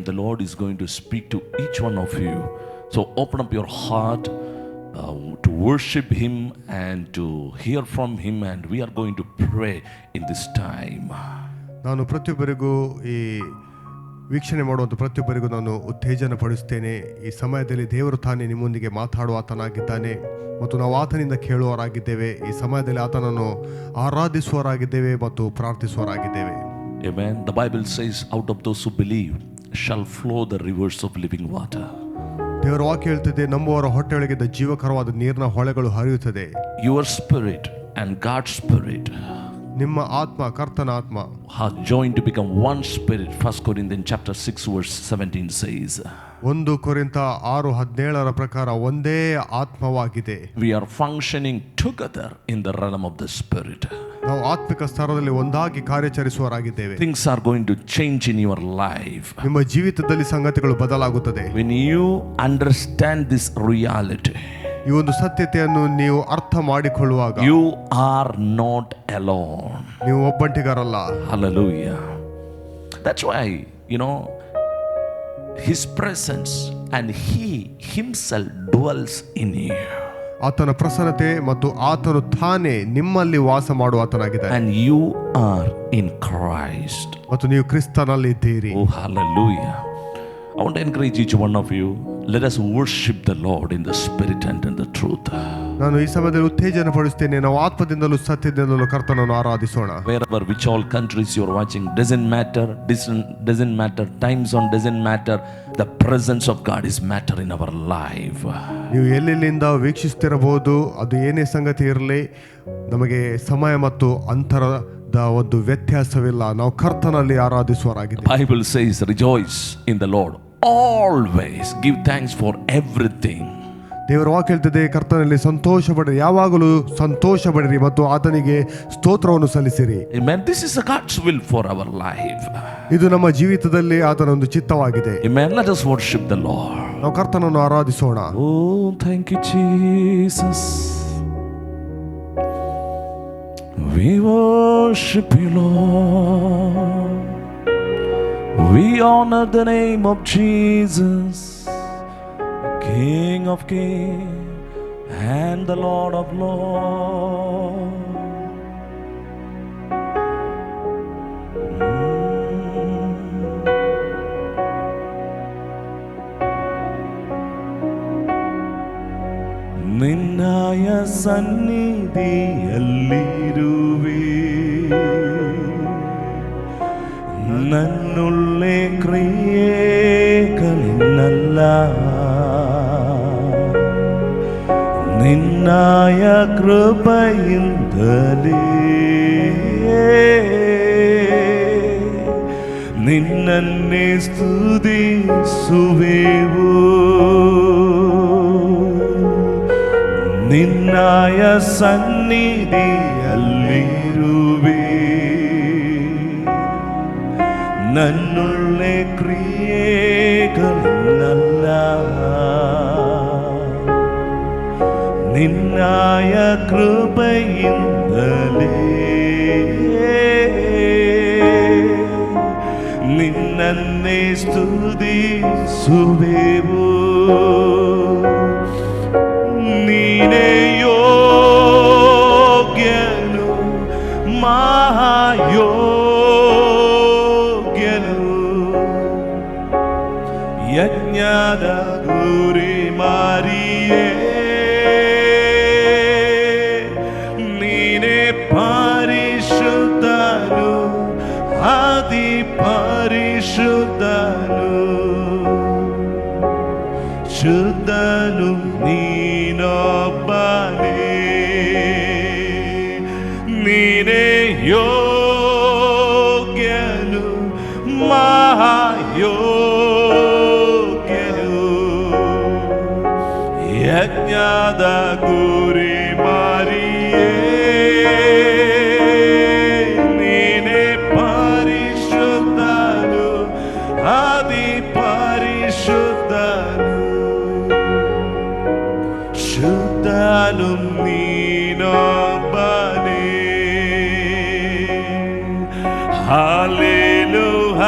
the Lord is going to speak to each one of you. So open up your heart to worship Him and to hear from Him, and we are going to pray in this time. ನಾನು ಪ್ರತಿಯೊಬ್ಬರಿಗೂ ಈ ವೀಕ್ಷಣೆ ಮಾಡುವಂಥ ಪ್ರತಿಯೊಬ್ಬರಿಗೂ ನಾನು ಉತ್ತೇಜನ ಪಡಿಸ್ತೇನೆ. ಈ ಸಮಯದಲ್ಲಿ ದೇವರು ತಾನೇ ನಿಮ್ಮೊಂದಿಗೆ ಮಾತಾಡುವ ಆತನಾಗಿದ್ದಾನೆ ಮತ್ತು ನಾವು ಆತನಿಂದ ಕೇಳುವವರಾಗಿದ್ದೇವೆ. ಈ ಸಮಯದಲ್ಲಿ ಆತನನ್ನು ಆರಾಧಿಸುವವರಾಗಿದ್ದೇವೆ ಮತ್ತು ಪ್ರಾರ್ಥಿಸುವವರಾಗಿದ್ದೇವೆ. Amen. The Bible says, out of those who believe shall flow the rivers of living water. ದೇವರ ವಾಕ್ಯ ಹೇಳ್ತದೆ, ನಂಬುವವರ ಹೊಟ್ಟೆಯೊಳಗಿದ್ದ ಜೀವಕರವಾದ ನೀರಿನ ಹೊಳೆಗಳು ಹರಿಯುತ್ತದೆ. Your spirit and God's spirit, ನಿಮ್ಮ ಆತ್ಮ ಕರ್ತನ ಆತ್ಮ, are joined to become one spirit. 1 Corinthians chapter 6 verse 17 says. 1 ಕೊರಿಂಥ 6:17 ಪ್ರಕಾರ ಒಂದೇ ಆತ್ಮವಾಗಿದೆ. We are functioning together in the realm of the spirit. ನಾವು ಆತ್ಮಿಕ ಸ್ತರದಲ್ಲಿ ಒಂದಾಗಿ ಕಾರ್ಯಾಚರಿಸುವವರಾಗಿದ್ದೇವೆ. Things are going to change in your life. ನಿಮ್ಮ ಜೀವಿತದಲ್ಲಿ ಸಂಗತಿಗಳು ಬದಲಾಗುತ್ತದೆ. When you understand this reality, ಈ ಒಂದು ಸತ್ಯತೆಯನ್ನು ನೀವು ಅರ್ಥ ಮಾಡಿಕೊಳ್ಳುವಾಗ, you are not alone. ನೀವು ಒಬ್ಬಂಟಿಗರಲ್ಲ. Hallelujah. That's why, His presence and He Himself dwells in you. ಆತನ ಪ್ರಸನ್ನತೆ ಮತ್ತು ಆತನು ತಾನೇ ನಿಮ್ಮಲ್ಲಿ ವಾಸ ಮಾಡುವ ಆತನಾಗಿದ್ದಾನೆ. And you are in Christ. ಮತ್ತು ನೀವು ಕ್ರಿಸ್ತನಲ್ಲಿ ಇದ್ದೀರಿ. Oh, hallelujah. I want to encourage each one of you. Let us worship the Lord in the spirit and in the truth. ನಾನು ಈ ಸಮಯದಲ್ಲಿ ಉತ್ತೇಜನ ಪಡಿಸುತ್ತೇನೆ. ನಾವು ಆತ್ಮದಿಂದಲೂ ಸತ್ಯದಿಂದಲೂ ಕರ್ತನನ್ನು ಆರಾಧಿಸೋಣ. Wherever, which all countries you are watching, doesn't matter. Doesn't matter. Time zone doesn't matter. The presence of God is matter in our life. ನೀವು ಎಲ್ಲೆಲ್ಲಿಂದ ವೀಕ್ಷಿಸ್ತಿರಬಹುದು, ಅದು ಏನೇ ಸಂಗತಿ ಇರಲಿ, ನಮಗೆ ಸಮಯ ಮತ್ತು ಅಂತರದ ಒಂದು ವ್ಯತ್ಯಾಸವಿಲ್ಲ. ನಾವು ಕರ್ತನಲ್ಲಿ ಆರಾಧಿಸುವವರಾಗಿದ್ದೇವೆ. Bible says, rejoice in the Lord. Always give thanks for everything. ದೇವರ ವಾಕ್ಯ ಹೇಳ್ತದೆ, ಕರ್ತನಲ್ಲಿ ಸಂತೋಷ ಪಡಿರಿ, ಯಾವಾಗಲೂ ಸಂತೋಷ ಪಡಿರಿ ಮತ್ತು ಆತನಿಗೆ ಸ್ತೋತ್ರವನ್ನು ಸಲ್ಲಿಸಿರಿ. Amen. This is God's will for our life. ಇದು ನಮ್ಮ ಜೀವಿತದಲ್ಲಿ ಆತನ ಒಂದು ಚಿತ್ತವಾಗಿದೆ. Amen. Let us worship the Lord. ನಾವು ಕರ್ತನನ್ನು ಆರಾಧಿಸೋಣ. Oh, thank you, Jesus. We worship you, Lord. We honor the name of Jesus, King of kings and the Lord of lords. ನಿನ್ನಯ ಸನ್ನಿಧಿಯಲ್ಲಿರುವೆ, ನನ್ನುಳ್ಳೆ ಕ್ರಿಯೆಗಳಿನ್ನಲ್ಲ, ನಿನ್ನಯ ಕೃಪೆಯಿಂದಲೇ ನಿನ್ನನ್ನೇ ಸ್ತುತಿಸುವೆವು. ನಿನ್ನಯ ಸನ್ನಿಧಿಯಲ್ಲಿರುವೆ, ನನ್ನುಳ್ಳೆ ಕ್ರಿಯೆಗಳನ್ನಲ್ಲ, ನಿನ್ನಯ ಕೃಪೆಯಿಂದಲೇ ನಿನ್ನನ್ನೇ ಸ್ತುತಿಸುವೆವು. ನೀನೇ ಯೋಗ್ಯನು, ಮಹಾಯೋಗ್ಯನು, ಯಜ್ಞದ ಗುರಿ ಮಾರಿಯೇ, ನೀನೇ ಪರಿಶುದ್ಧನು, ಅತಿ ಪರಿಶುದ್ಧನು, ಶುದ್ಧನು ನೀನೊಬ್ಬನೇ. ನೀನೇ ಯೋಗ್ಯನು, ಮಹಾಯೋಗ್ಯನು, ಯಜ್ಞದ ಗುರಿ ಮಾರಿಯೇ, ನೀನೇ ಪರಿಶುದ್ಧನು, ಅತಿ ಪರಿಶುದ್ಧನು, ಶುದ್ಧನು ನೀನೊಬ್ಬನೇ. Hallelujah,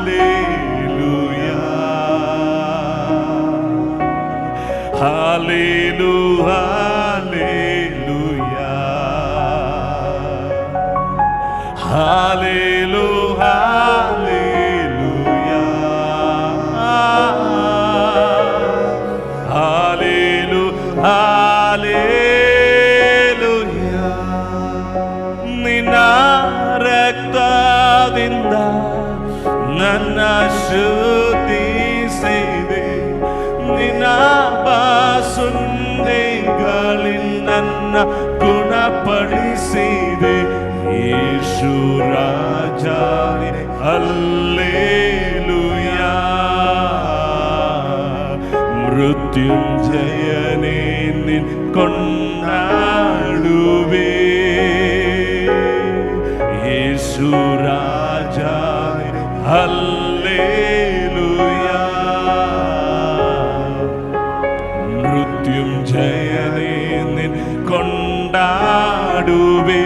hallelujah. ನಿನ್ನ ರಕ್ತದಿಂದ ನನ್ನ ಶುದ್ಧಿಸಿದೆ, ನಿನ್ನ ಬಾಸುಂಡೆಗಳಿಂದ ನನ್ನ ಗುಣಪಡಿಸಿದೆ. ಯೇಸು ರಾಜನೇ ಹಲ್ಲೆಲೂಯಾ, ಮೃತ್ಯುಂಜಯನೇ ನಿನ್ ಕೊಂಡಾಡುವೆ. ಯೇಸು ರಾಜನೇ ಹಲ್ಲೆಲೂಯಾ, ಮೃತ್ಯುಂಜಯನೇ ನಿನ್ ಕೊಂಡಾಡುವೆ.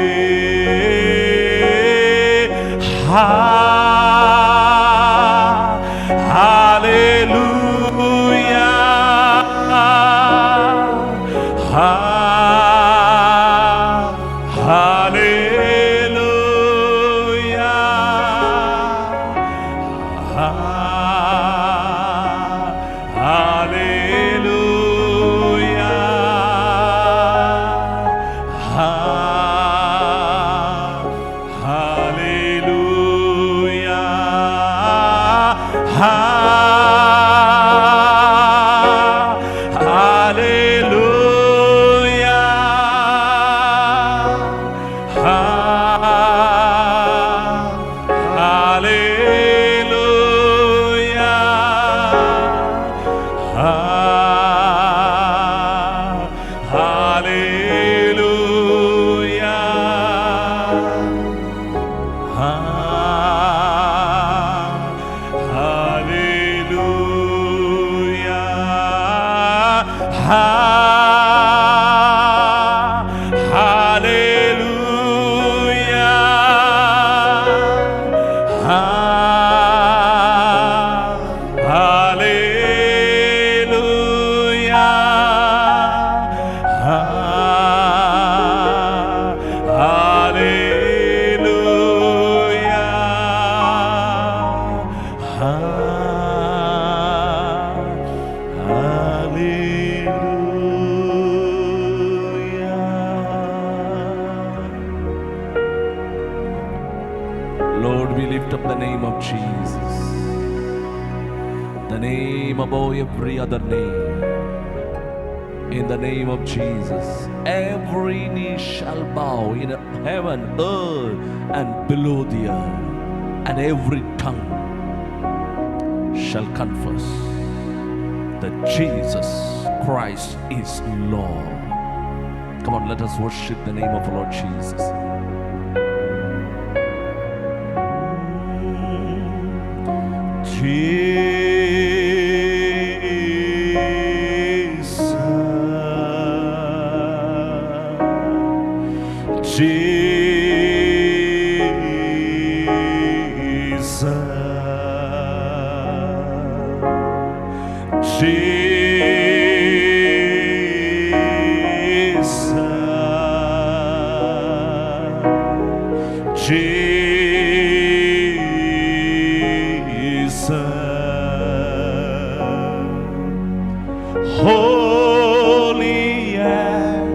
Hallelujah, Lord, we lift up the name of Jesus, the name above every other name. In the name of Jesus, every knee shall bow in heaven, earth, and below the earth, and every tongue shall confess that Jesus Christ is Lord. Come on, let us worship the name of the Lord Jesus. Holy and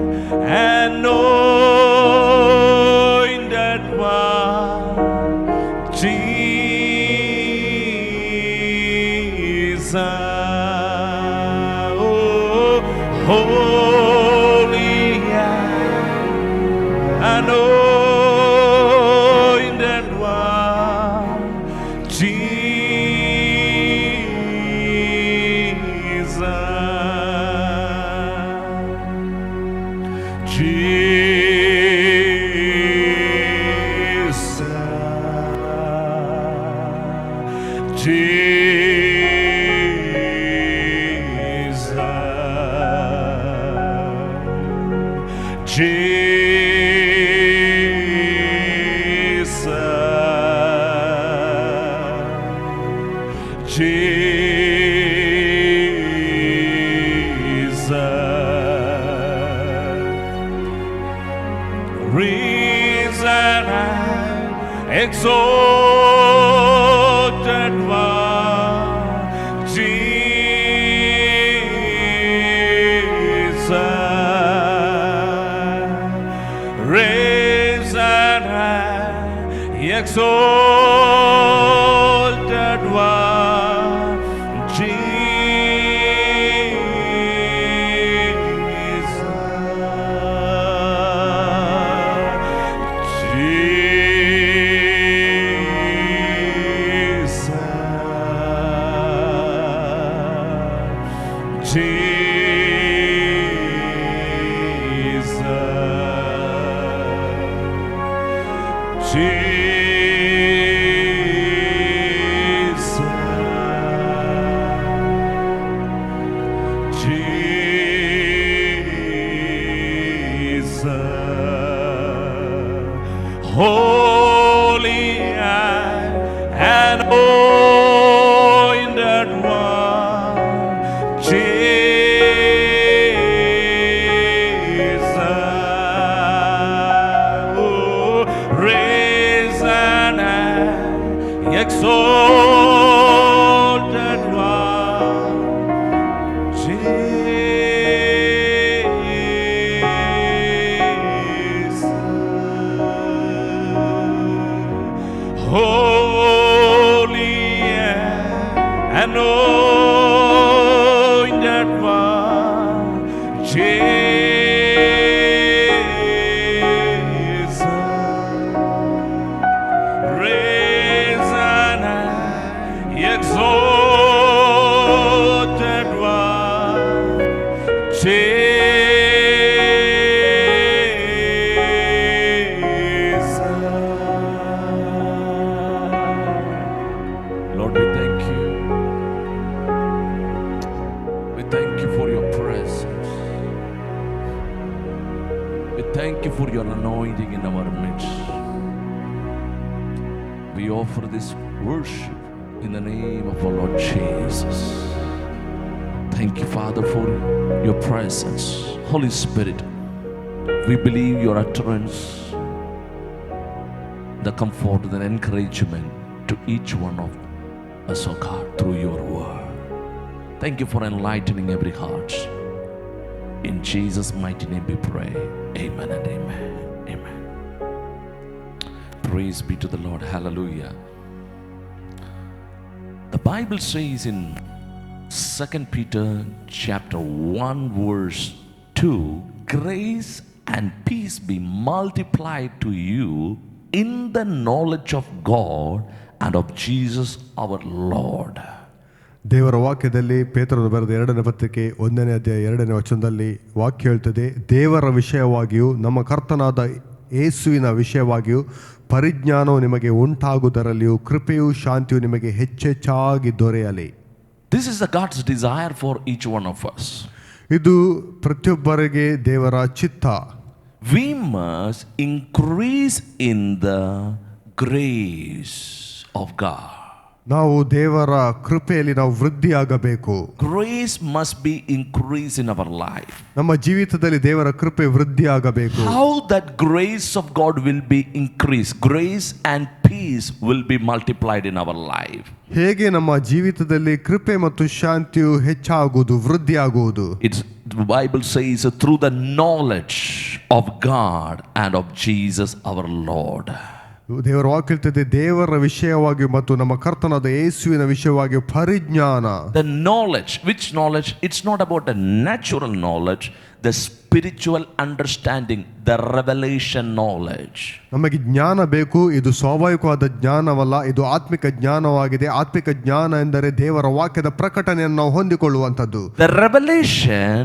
anointed one, Jesus. Oh, holy and anointed one, Jesus. Jesus. exalted one, Jesus, raise and high, exalted one, holy and anointed one, Jesus, oh, raise and high, exalted one, holy and anointed one, Jesus, raise and high, exalted one, Lord, we thank you. We thank you for your presence. We thank you for your anointing in our midst. We offer this worship in the name of our Lord Jesus. Thank you, Father, for your presence. Holy Spirit, we believe your utterance, the comfort and encouragement to each one of us, oh God, through your word. Thank you for enlightening every heart. In Jesus' mighty name we pray. Amen and amen. Amen. Praise be to the Lord. Hallelujah. The Bible says in 2 Peter chapter 1 verse 2, grace and peace be multiplied to you in the knowledge of God and of Jesus our Lord. ದೇವರ ವಾಕ್ಯದಲ್ಲಿ ಪೇತ್ರನು ಬರೆದ 2ನೇ ಪತ್ರಿಕೆ 1ನೇ ಅಧ್ಯಾಯ 2ನೇ ವಚನದಲ್ಲಿ ವಾಕ್ಯ ಹೇಳ್ತದೆ, ದೇವರ ವಿಷಯವಾಗಿಯೂ ನಮ್ಮ ಕರ್ತನಾದ ಯೇಸುವಿನ ವಿಷಯವಾಗಿಯೂ ಪರಿಜ್ಞಾನವು ನಿಮಗೆ ಉಂಟಾಗುವುದರಲ್ಲಿಯೂ ಕೃಪೆಯೂ ಶಾಂತಿಯು ನಿಮಗೆ ಹೆಚ್ಚೆಚ್ಚಾಗಿ ದೊರೆಯಲಿ. This is the God's desire for each one of us. ಇದು ಪ್ರತಿಯೊಬ್ಬರಿಗೆ ದೇವರ ಚಿತ್ತ. We must increase in the grace of God. ನಾವು ದೇವರ ಕೃಪೆಯಲ್ಲಿ ನಾವು ವೃದ್ಧಿಯಾಗಬೇಕು. Grace must be increased in our life. ನಮ್ಮ ಜೀವಿತದಲ್ಲಿ ದೇವರ ಕೃಪೆ ವೃದ್ಧಿಯಾಗಬೇಕು. How that grace of God will be increased, grace and peace will be multiplied in our life. ಹೇಗೆ ನಮ್ಮ ಜೀವಿತದಲ್ಲಿ ಕೃಪೆ ಮತ್ತು ಶಾಂತಿಯು ಹೆಚ್ಚಾಗುವುದು, ವೃದ್ಧಿಯಾಗುವುದು? The Bible says through the knowledge of God and of Jesus our Lord. ದೇವರ ವಾಕ್ಯ ಹೇಳ್ತದೆ, ದೇವರ ವಿಷಯವಾಗಿ ಮತ್ತು ನಮ್ಮ ಕರ್ತನಾದ ಯೇಸುವಿನ ವಿಷಯವಾಗಿ ಪರಿಜ್ಞಾನ. The knowledge, which knowledge? It's not about the natural knowledge, the spiritual understanding, the revelation knowledge. ನಮಗೆ ಜ್ಞಾನ ಬೇಕು. ಇದು ಸ್ವಾಭಾವಿಕವಾದ ಜ್ಞಾನವಲ್ಲ, ಇದು ಆತ್ಮಿಕ ಜ್ಞಾನವಾಗಿದೆ. ಆತ್ಮಿಕ ಜ್ಞಾನ ಎಂದರೆ ದೇವರ ವಾಕ್ಯದ ಪ್ರಕಟಣೆಯನ್ನು ನಾವು ಹೊಂದಿಕೊಳ್ಳುವಂಥದ್ದು. The revelation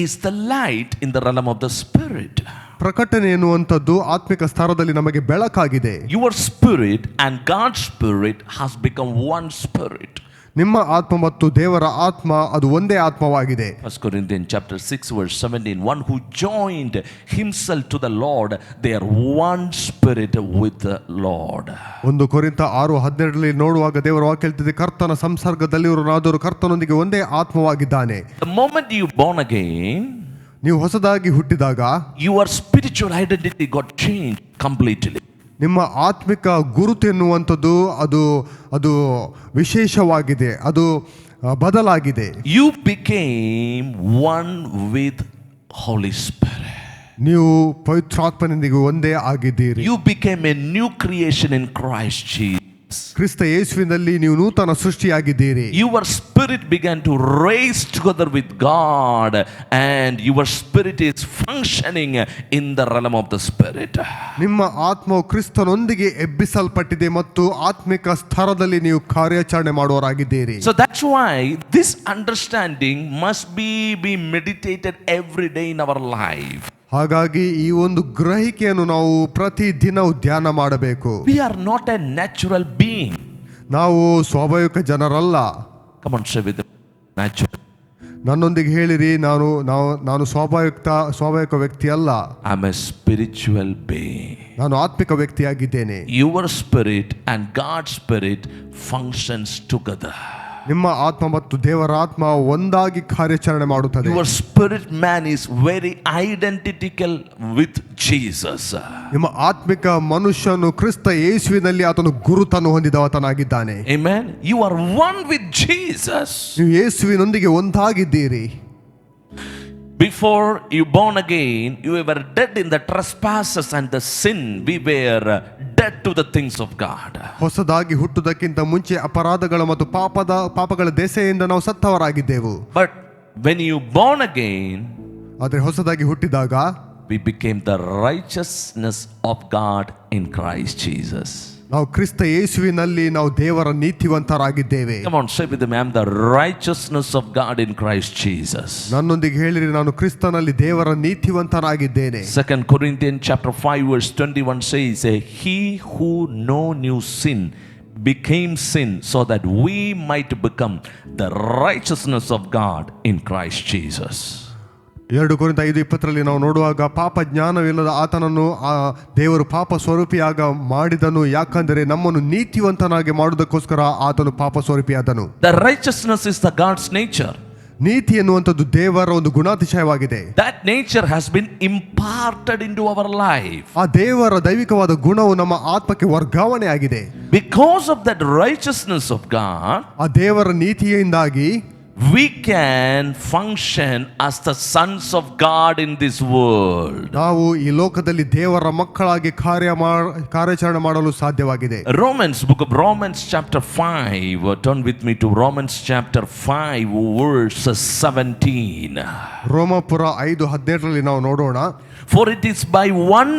is the light in the realm of the spirit. ಪ್ರಕಟಣೆ ಎನ್ನುವಂಥದ್ದು ಆತ್ಮಿಕ ಸ್ತರದಲ್ಲಿ ನಮಗೆ ಬೆಳಕಾಗಿದೆ. Your spirit and God's spirit has become one spirit. ನಿಮ್ಮ ಆತ್ಮ ಮತ್ತು ದೇವರ ಆತ್ಮ ಅದು ಒಂದೇ ಆತ್ಮವಾಗಿದೆ. 1 Corinthians chapter 6 verse 17, one who joined himself to the Lord, they are one spirit with the Lord. 1 ಕೊರಿಂಥ 6:12 ನೋಡುವಾಗ ದೇವರ ವಾಕ್ಯ ಹೇಳ್ತಿದೆ, ಕರ್ತನ ಸಂಸರ್ಗದಲ್ಲಿರುವವನಾದರೂ ಕರ್ತನೊಂದಿಗೆ ಒಂದೇ ಆತ್ಮವಾಗಿದ್ದಾನೆ. The moment you born again, ನೀವು ಹೊಸದಾಗಿ ಹುಟ್ಟಿದಾಗ your spiritual identity got changed completely. ನಿಮ್ಮ ಆತ್ಮಿಕ ಗುರುತು ಎನ್ನುವಂಥದ್ದು ಅದು ಅದು ವಿಶೇಷವಾಗಿದೆ, ಅದು ಬದಲಾಗಿದೆ. You became one with Holy Spirit. ನೀವು ಪವಿತ್ರಾತ್ಮನೊಂದಿಗೆ ಒಂದೇ ಆಗಿದ್ದೀರಿ. You became a new creation in Christ Jesus. ಕ್ರಿಸ್ತ ಯೇಸುವಿನಲ್ಲಿ ನೀವು ನೂತನ ಸೃಷ್ಟಿಯಾಗಿದ್ದೀರಿ. Your spirit began to raise together with God, and your spirit is functioning in the realm of the spirit. ನಿಮ್ಮ ಆತ್ಮವು ಕ್ರಿಸ್ತನೊಂದಿಗೆ ಎಬ್ಬಿಸಲ್ಪಟ್ಟಿದೆ ಮತ್ತು ಆತ್ಮಿಕ ಸ್ತರದಲ್ಲಿ ನೀವು ಕಾರ್ಯಾಚರಣೆ ಮಾಡುವವರಾಗಿದ್ದೀರಿ. So that's why this understanding must be meditated every day in our life. ಹಾಗಾಗಿ ಈ ಒಂದು ಗ್ರಹಿಕೆಯನ್ನು ನಾವು ಪ್ರತಿ ದಿನವೂ ಧ್ಯಾನ ಮಾಡಬೇಕು. We are not a natural being. ನಾವು ಸ್ವಾಭಾವಿಕ ಜನರಲ್ಲ. Come on, say with me. Natural. ನನ್ನೊಂದಿಗೆ ಹೇಳಿರಿ, ನಾನು ಸ್ವಾಭಾವಿಕ ವ್ಯಕ್ತಿ ಅಲ್ಲ. I'm a spiritual being. ನಾನು ಆತ್ಮಿಕ ವ್ಯಕ್ತಿಯಾಗಿದ್ದೇನೆ. Your spirit and God's spirit functions together. ನಿಮ್ಮ ಆತ್ಮ ಮತ್ತು ದೇವರ ಆತ್ಮ ಒಂದಾಗಿ ಕಾರ್ಯಾಚರಣೆ ಮಾಡುತ್ತದೆ. Your spirit man is very identical with Jesus. ನಿಮ್ಮ ಆತ್ಮಿಕ ಮನುಷ್ಯನು ಕ್ರಿಸ್ತ ಯೇಸುವಿನಲ್ಲಿ ಆತನು ಗುರುತನ್ನು ಹೊಂದಿದವನಾಗಿದ್ದಾನೆ. Amen. You are one with Jesus. ನೀವು ಯೇಸುವಿನೊಂದಿಗೆ ಒಂದಾಗಿದ್ದೀರಿ. Before you born again, you were dead in the trespasses and the sin. We were dead to the things of God. ಹೊಸದಾಗಿ ಹುಟ್ಟುವುದಕ್ಕಿಂತ ಮುಂಚೆ ಅಪರಾಧಗಳ ಮತ್ತು ಪಾಪಗಳ ದೆಸೆಯಿಂದ ನಾವು ಸತ್ತವರಾಗಿದ್ದೆವು. But when you born again, ಆದರೆ ಹೊಸದಾಗಿ ಹುಟ್ಟಿದಾಗ we became the righteousness of God in Christ Jesus. ನಾವು ಕ್ರಿಸ್ತ ಯೇಸುವಿನಲ್ಲಿ ನಾವು ದೇವರ ನೀತಿವಂತರಾಗಿದ್ದೇವೆ. Come on, say with me, I am the righteousness of God in Christ Jesus. ನನ್ನೊಂದಿಗೆ ಹೇಳಿರಿ, ನಾನು ಕ್ರಿಸ್ತನಲ್ಲಿ ದೇವರ ನೀತಿವಂತನಾಗಿದ್ದೇನೆ. 2 Corinthians chapter 5 verse 21 says, he who knew sin became sin so that we might become the righteousness of God in Christ Jesus. 2 ಕೊರಿಂಥ 5:20 ನಾವು ನೋಡುವಾಗ ಪಾಪ ಜ್ಞಾನವಿಲ್ಲದ ಆತನನ್ನು ದೇವರು ಪಾಪ ಸ್ವರೂಪಿಯಾಗ ಮಾಡಿದನು, ಯಾಕಂದರೆ ನಮ್ಮನ್ನು ನೀತಿವಂತನಾಗಿ ಮಾಡುವುದಕ್ಕೋಸ್ಕರ ಆತನು ಪಾಪ ಸ್ವರೂಪಿಯಾದನು. The righteousness is the God's nature. ನೀತಿ ಎನ್ನುವಂಥದ್ದು ದೇವರ ಒಂದು ಗುಣಾತಿಶಯವಾಗಿದೆ. That nature has been imparted into our life. ಆ ದೇವರ ದೈವಿಕವಾದ ಗುಣವು ನಮ್ಮ ಆತ್ಮಕ್ಕೆ ವರ್ಗಾವಣೆ ಆಗಿದೆ. Because of that righteousness of God, ಆ ದೇವರ ನೀತಿಯಿಂದಾಗಿ we can function as the sons of God in this world. ನಾವು ಈ ಲೋಕದಲ್ಲಿ ದೇವರ ಮಕ್ಕಳಾಗಿ ಕಾರ್ಯಾಚರಣೆ ಮಾಡಲು ಸಾಧ್ಯವಾಗಿದೆ. Book of Romans chapter 5. Turn with me to Romans chapter 5 verse 17. ರೋಮಾಪುರ 5:17 ನಾವು ನೋಡೋಣ. For it is by one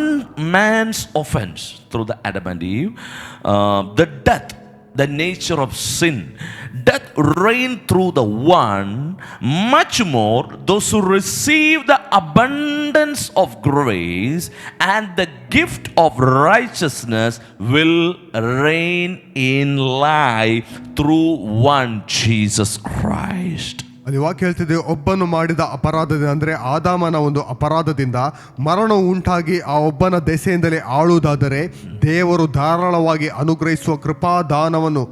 man's offense through the Adam and Eve, the death, the nature of sin, death reigned through the one, much more those who receive the abundance of grace and the gift of righteousness will reign in life through one Jesus Christ. ಅಲ್ಲಿ ವಾಕ್ಯ ಹೇಳ್ತಿದೆ, ಒಬ್ಬನು ಮಾಡಿದ ಅಪರಾಧದಿಂದ, ಅಂದರೆ ಆದಾಮನ ಒಂದು ಅಪರಾಧದಿಂದ ಮರಣವು ಉಂಟಾಗಿ ಆ ಒಬ್ಬನ ದೆಸೆಯಿಂದಲೇ ಆಳುವುದಾದರೆ ದೇವರು ಧಾರಾಳವಾಗಿ ಅನುಗ್ರಹಿಸುವ ಕೃಪಾದಾನವನ್ನು,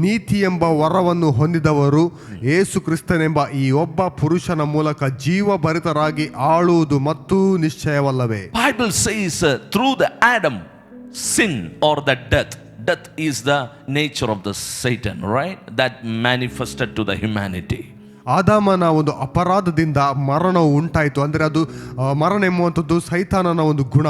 ನೀತಿ ಎಂಬ ವರವನ್ನು ಹೊಂದಿದವರು ಯೇಸು ಕ್ರಿಸ್ತನೆಂಬ ಈ ಒಬ್ಬ ಪುರುಷನ ಮೂಲಕ ಜೀವಭರಿತರಾಗಿ ಆಳುವುದು ಮತ್ತು ನಿಶ್ಚಯವಲ್ಲವೇ. Bible says through the Adam sin or the death is the nature of the Satan, right? That manifested to the humanity. ಆದಾಮನ ಒಂದು ಅಪರಾಧದಿಂದ ಮರಣವು ಉಂಟಾಯಿತು, ಅಂದರೆ ಅದು ಮರಣ ಎಂಬುವಂಥದ್ದು ಸೈತಾನನ ಒಂದು ಗುಣ.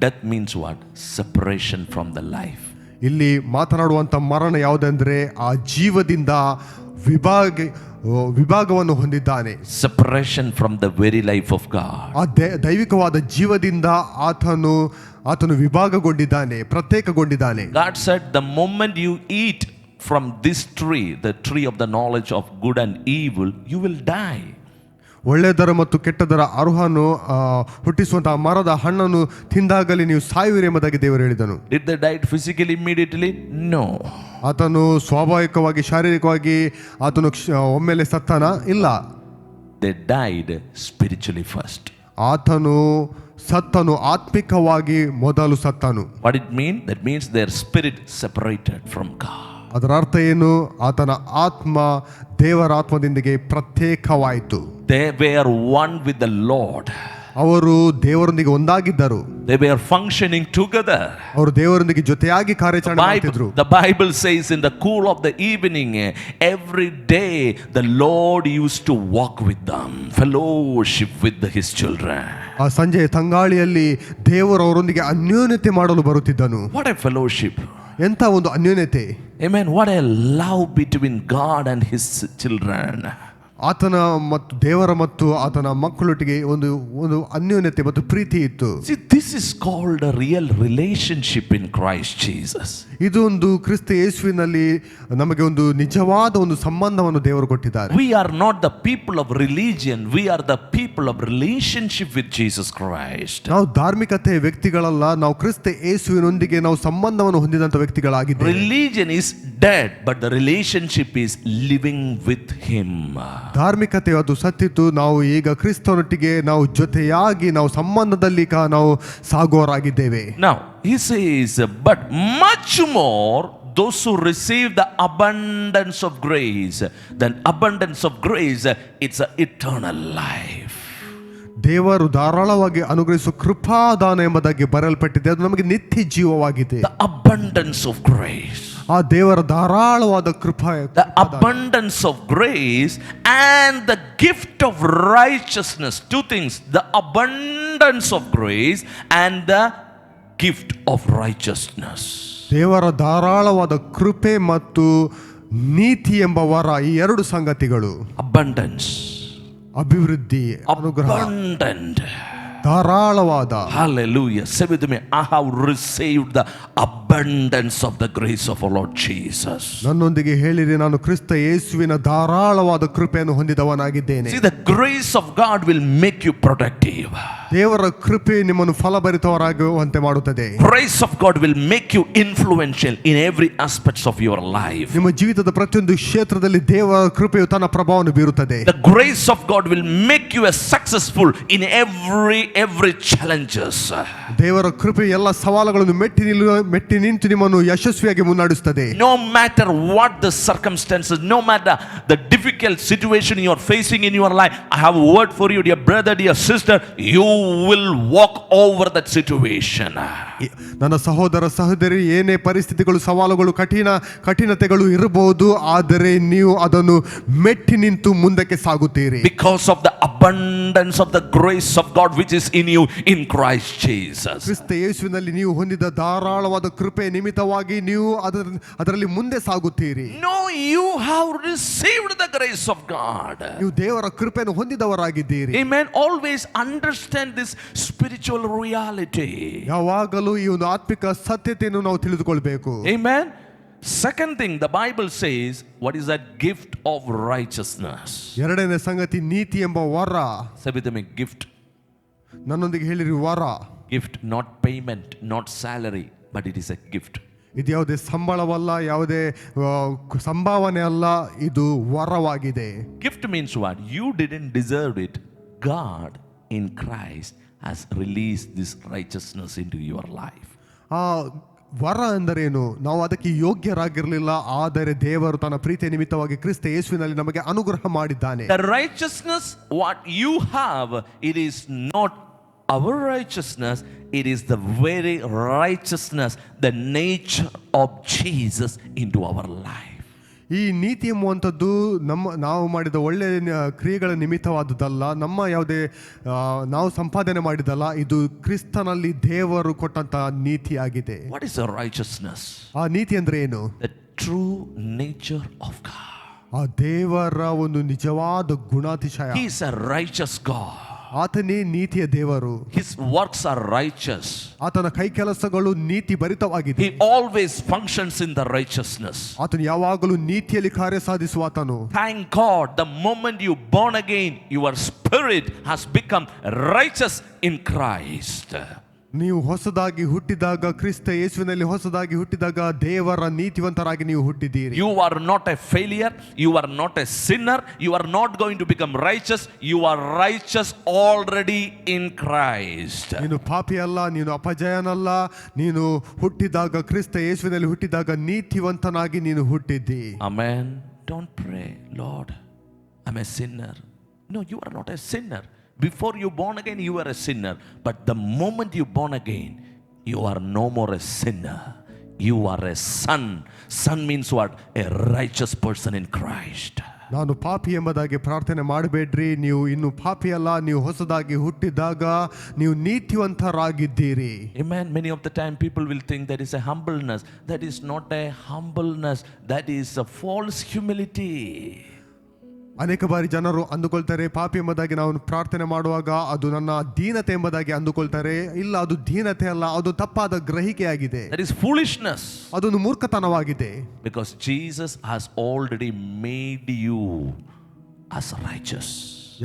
Death means what? Separation from the life. ಇಲ್ಲಿ ಮಾತನಾಡುವಂಥ ಮರಣ ಯಾವುದೆಂದರೆ ಆ ಜೀವದಿಂದ ವಿಭಾಗವನ್ನು ಹೊಂದಿದ್ದಾನೆ. Separation from the very life of God. ಆ ದೈವಿಕವಾದ ಜೀವದಿಂದ ಆತನು ವಿಭಾಗಗೊಂಡಿದ್ದಾನೆ, ಪ್ರತ್ಯೇಕಗೊಂಡಿದ್ದಾನೆ. God said, the moment you eat from this tree, the tree of the knowledge of good and evil, you will die. ಒಳ್ಳೆಯದರ ಮತ್ತು ಕೆಟ್ಟದರ ಅರುಹನ್ನು ಹುಟ್ಟಿಸುವಂತಹ ಮರದ ಹಣ್ಣನ್ನು ತಿಂದಾಗಲೇ ನೀವು ಸಾಯುವಿರಿ ಎಂಬುದಾಗಿ ದೇವರು ಹೇಳಿದನು. Did they die physically immediately? No. ಆತನು ಸ್ವಾಭಾವಿಕವಾಗಿ ಶಾರೀರಿಕವಾಗಿ ಆತನು ಒಮ್ಮೆಲೆ ಸತ್ತನ? ಇಲ್ಲ. They died spiritually first. ಆತನು ಸತ್ತನು ಆತ್ಮಿಕವಾಗಿ ಮೊದಲು ಸತ್ತನು. What it mean? That means their spirit separated from God. ಅದರ ಅರ್ಥ ಏನು? ಆತನ ಆತ್ಮ ದೇವರ ಆತ್ಮದೊಂದಿಗೆ ಪ್ರತ್ಯೇಕವಾಯಿತು. They were one with the Lord. ಅವರು ದೇವರೊಂದಿಗೆ ಒಂದಾಗಿದ್ದರು. They were functioning together. ಅವರು ದೇವರೊಂದಿಗೆ ಜೊತೆಯಾಗಿ ಕಾರ್ಯಾಚರಣೆ ಮಾಡ್ತಿದ್ರು. The Bible says in the cool of the evening, every day the Lord used to walk with them, fellowship with his children. ಆ ಸಂಜೆಯ ತಂಗಾಳಿಯಲ್ಲಿ ದೇವರು ಅವರೊಂದಿಗೆ ಅನ್ಯೋನ್ಯತೆ ಮಾಡಲು ಬರುತ್ತಿದ್ದನು. What a fellowship. ಎಂಥ ಒಂದು ಅನ್ಯೋನ್ಯತೆ. Amen. What a love between God and his children. ಆತನ ಮತ್ತು ದೇವರ ಮತ್ತು ಆತನ ಮಕ್ಕಳೊಟ್ಟಿಗೆ ಒಂದು ಒಂದು ಅನ್ಯೋನ್ಯತೆ ಮತ್ತು ಪ್ರೀತಿ ಇತ್ತು. See, this is called a real relationship in Christ Jesus. ಇದು ಒಂದು ಕ್ರಿಸ್ತ ಯೇಸುವಿನಲ್ಲಿ ನಮಗೆ ಒಂದು ನಿಜವಾದ ಒಂದು ಸಂಬಂಧವನ್ನು ದೇವರು ಕೊಟ್ಟಿದ್ದಾರೆ. We are not the people of religion, we are the people of relationship with Jesus Christ. ನಾವು ಧಾರ್ಮಿಕತೆಯ ವ್ಯಕ್ತಿಗಳಲ್ಲ, ನಾವು ಕ್ರಿಸ್ತ ಯೇಸುವಿನೊಂದಿಗೆ ನಾವು ಸಂಬಂಧವನ್ನು ಹೊಂದಿದಂತ ವ್ಯಕ್ತಿಗಳಾಗಿದ್ದೇವೆ. Religion is dead, but the relationship is living with him. ಧಾರ್ಮಿಕತೆ ಅದು ಸತ್ತಿತ್ತು, ನಾವು ಈಗ ಕ್ರಿಸ್ತನೊಟ್ಟಿಗೆ ನಾವು ಜೊತೆಯಾಗಿ ನಾವು ಸಂಬಂಧದಲ್ಲಿ ನಾವು ಸಾಗುವವರಾಗಿದ್ದೇವೆ. Now he says, but much more those who receive the abundance of grace, then abundance of grace, it's an eternal life. ದೇವರು ಧಾರಾಳವಾಗಿ ಅನುಗ್ರಹಿಸುವ ಕೃಪಾದಾನ ಎಂಬುದಾಗಿ ಬರೆಯಲ್ಪಟ್ಟಿದೆ, ಅದು ನಮಗೆ ನಿತ್ಯ ಜೀವವಾಗಿದೆ. The abundance of grace, ಆ ದೇವರ ಧಾರಾಳವಾದ ಕೃಪೆ, the abundance of grace and the gift of righteousness. Two things: the abundance of grace and the gift of righteousness. ದೇವರ ಧಾರಾಳವಾದ ಕೃಪೆ ಮತ್ತು ನೀತಿ ಎಂಬ ವರ, ಈ ಎರಡು ಸಂಗತಿಗಳು. Abundance, ಅಭಿವೃದ್ಧಿ, ಅನುಗ್ರಹ, abundant, ಧಾರಾಳವಾದ. Hallelujah. Say with me, I have received the abundance of the grace of our Lord Jesus. ನನ್ನೊಂದಿಗೆ ಹೇಳಿರಿ, ನಾನು ಕ್ರಿಸ್ತ ಯೇಸುವಿನ ಧಾರಾಳವಾದ ಕೃಪೆಯನ್ನು ಹೊಂದಿದವನಾಗಿದ್ದೇನೆ. See, the grace of God will make you productive. ದೇವರ ಕೃಪೆ ನಿಮ್ಮನ್ನು ಫಲಭರಿತವರಾಗುವಂತೆ ಮಾಡುತ್ತದೆ. Grace of God will make you influential in every aspects of your life. ನಿಮ್ಮ ಜೀವಿತದ ಪ್ರತಿಯೊಂದು ಕ್ಷೇತ್ರದಲ್ಲಿ ದೇವರ ಕೃಪೆಯು ತನ್ನ ಪ್ರಭಾವವನ್ನು ಬೀರುತ್ತದೆ. The grace of God will make you as successful in every challenges. ದೇವರ ಕೃಪೆ ಎಲ್ಲ ಸವಾಲುಗಳನ್ನು ಮೆಟ್ಟಿ ನಿಂತು ನಿಮ್ಮನ್ನು ಯಶಸ್ವಿಯಾಗಿ ಮುನ್ನಡೆಸುತ್ತದೆ. No matter what the circumstances, no matter the difficult situation you are facing in your life, I have a word for you, dear brother, dear sister. You will walk over that situation. ನನ್ನ ಸಹೋದರ ಸಹೋದರಿ, ಏನೇ ಪರಿಸ್ಥಿತಿಗಳು, ಸವಾಲುಗಳು, ಕಠಿಣತೆಗಳು ಇರಬಹುದು, ಆದರೆ ನೀವು ಅದನ್ನು ಮೆಟ್ಟಿ ನಿಂತು ಮುಂದಕ್ಕೆ ಸಾಗುತ್ತೀರಿ. Because of the abundance of the grace of God which is in you in Christ Jesus. ಕ್ರಿಸ್ತ ಯೇಸುವಿನಲ್ಲಿ ನೀವು ಹೊಂದಿದ ಧಾರಾಳವಾದ ಕೃಪೆ ನಿಮಿತ್ತವಾಗಿ ನೀವು ಅದರಲ್ಲಿ ಮುಂದೆ ಸಾಗುತ್ತೀರಿ. No, you have received the grace of God. ನೀವು ದೇವರ ಕೃಪೆಯನ್ನು ಹೊಂದಿದವರಾಗಿದ್ದೀರಿ. Amen. Always understand this spiritual reality. ಯಾವಾಗಲೂ ಈ ಒಂದು ಆತ್ಮಿಕ ಸತ್ಯತೆಯನ್ನು ನಾವು ತಿಳಿದುಕೊಳ್ಳಬೇಕು. Amen. Second thing, the Bible says, what is that gift of righteousness? ಎರಡನೇ ಸಂಗತಿ, ನೀತಿ ಎಂಬ ವರ. Say with me, gift. ನನ್ನೊಂದಿಗೆ ಹೇಳಿರಿ, ವರ. Gift, not payment, not salary, but it is a gift. ಇದು ಯಾವುದೇ ಸಂಬಳವಲ್ಲ, ಯಾವುದೇ ಸಂಭಾವನೆ ಅಲ್ಲ, ಇದು ವರವಾಗಿದೆ. Gift means what? You didn't deserve it. God in Christ has released this righteousness into your life. ವರ ಎಂದರೇನು? ನಾವು ಅದಕ್ಕೆ ಯೋಗ್ಯರಾಗಿರಲಿಲ್ಲ, ಆದರೆ ದೇವರು ತನ್ನ ಪ್ರೀತಿಯ ನಿಮಿತ್ತವಾಗಿ ಕ್ರಿಸ್ತ ಯೇಸುವಿನಲ್ಲಿ ನಮಗೆ ಅನುಗ್ರಹ ಮಾಡಿದ್ದಾನೆ. The righteousness what you have, it is not our righteousness, it is the very righteousness, the nature of Jesus into our life. ಈ ನೀತಿ ಎಂಬುವಂಥದ್ದು ನಾವು ಮಾಡಿದ ಒಳ್ಳೆಯ ಕ್ರಿಯೆಗಳ ನಿಮಿತ್ತವಾದುದಲ್ಲ, ನಮ್ಮ ಯಾವುದೇ ನಾವು ಸಂಪಾದನೆ ಮಾಡಿದಲ್ಲ, ಇದು ಕ್ರಿಸ್ತನಲ್ಲಿ ದೇವರು ಕೊಟ್ಟಂತ ನೀತಿಯಾಗಿದೆ. What is a righteousness? ಆ ನೀತಿ ಅಂದ್ರೆ ಏನು? The true nature of God. ಆ ದೇವರ ಒಂದು ನಿಜವಾದ ಗುಣಾತಿಶಯ. He is a righteous God. ಆತನೇ ನೀತಿಯ ದೇವರು. His works are righteous. ಆತನ ಕೈ ಕೆಲಸಗಳು ನೀತಿ ಭರಿತವಾಗಿದೆ. He always functions in the righteousness. ಆತನು ಯಾವಾಗಲೂ ನೀತಿಯಲ್ಲಿ ಕಾರ್ಯ ಸಾಧಿಸುವ ಆತನು. Thank God, the moment you born again, your spirit has become righteous in Christ. ನೀವು ಹೊಸದಾಗಿ ಹುಟ್ಟಿದಾಗ, ಕ್ರಿಸ್ತ ಯೇಸುವಿನಲ್ಲಿ ಹೊಸದಾಗಿ ಹುಟ್ಟಿದಾಗ ದೇವರ ನೀತಿವಂತರಾಗಿ ನೀವು ಹುಟ್ಟಿದ್ದೀರಿ. You are not a failure, you are not a sinner, you are not going to become righteous, you are righteous already in Christ. ನೀನು ಪಾಪಿ ಅಲ್ಲ, ನೀನು ಅಪಜಯನಲ್ಲ, ನೀನು ಹುಟ್ಟಿದಾಗ ಕ್ರಿಸ್ತ ಯೇಸುವಿನಲ್ಲಿ ಹುಟ್ಟಿದಾಗ ನೀತಿವಂತನಾಗಿ ನೀನು ಹುಟ್ಟಿದ್ದಿ. Amen. Don't pray, Lord, I'm a sinner. No, you are not a sinner. Before you born again, you were a sinner. But the moment you born again, you are no more a sinner. You are a son. Son means what? A righteous person in Christ. ನಾನು ಪಾಪಿ ಎಂಬುದಾಗಿ ಪ್ರಾರ್ಥನೆ ಮಾಡಬೇಡ್ರಿ, ನೀವು ಇನ್ನು ಪಾಪಿ ಅಲ್ಲ, ನೀವು ಹೊಸದಾಗಿ ಹುಟ್ಟಿದಾಗ ನೀವು ನೀತಿವಂತರಾಗಿದ್ದೀರಿ. Amen. Many of the time people will think that is a humbleness. That is not a humbleness. That is a false humility. ಅನೇಕ ಬಾರಿ ಜನರು ಅಂದುಕೊಳ್ತಾರೆ ಪಾಪಿ ಎಂಬುದಾಗಿ ನಾವು ಪ್ರಾರ್ಥನೆ ಮಾಡುವಾಗ ಅದು ನನ್ನ ದೀನತೆ ಎಂಬುದಾಗಿ ಅಂದುಕೊಳ್ತಾರೆ. ಇಲ್ಲ, ಅದು ದೀನತೆ ಅಲ್ಲ, ಅದು ತಪ್ಪಾದ ಗ್ರಹಿಕೆಯಾಗಿದೆ. That is foolishness. ಅದೊಂದು ಮೂರ್ಖತನವಾಗಿದೆ. Because Jesus has already made you as righteous.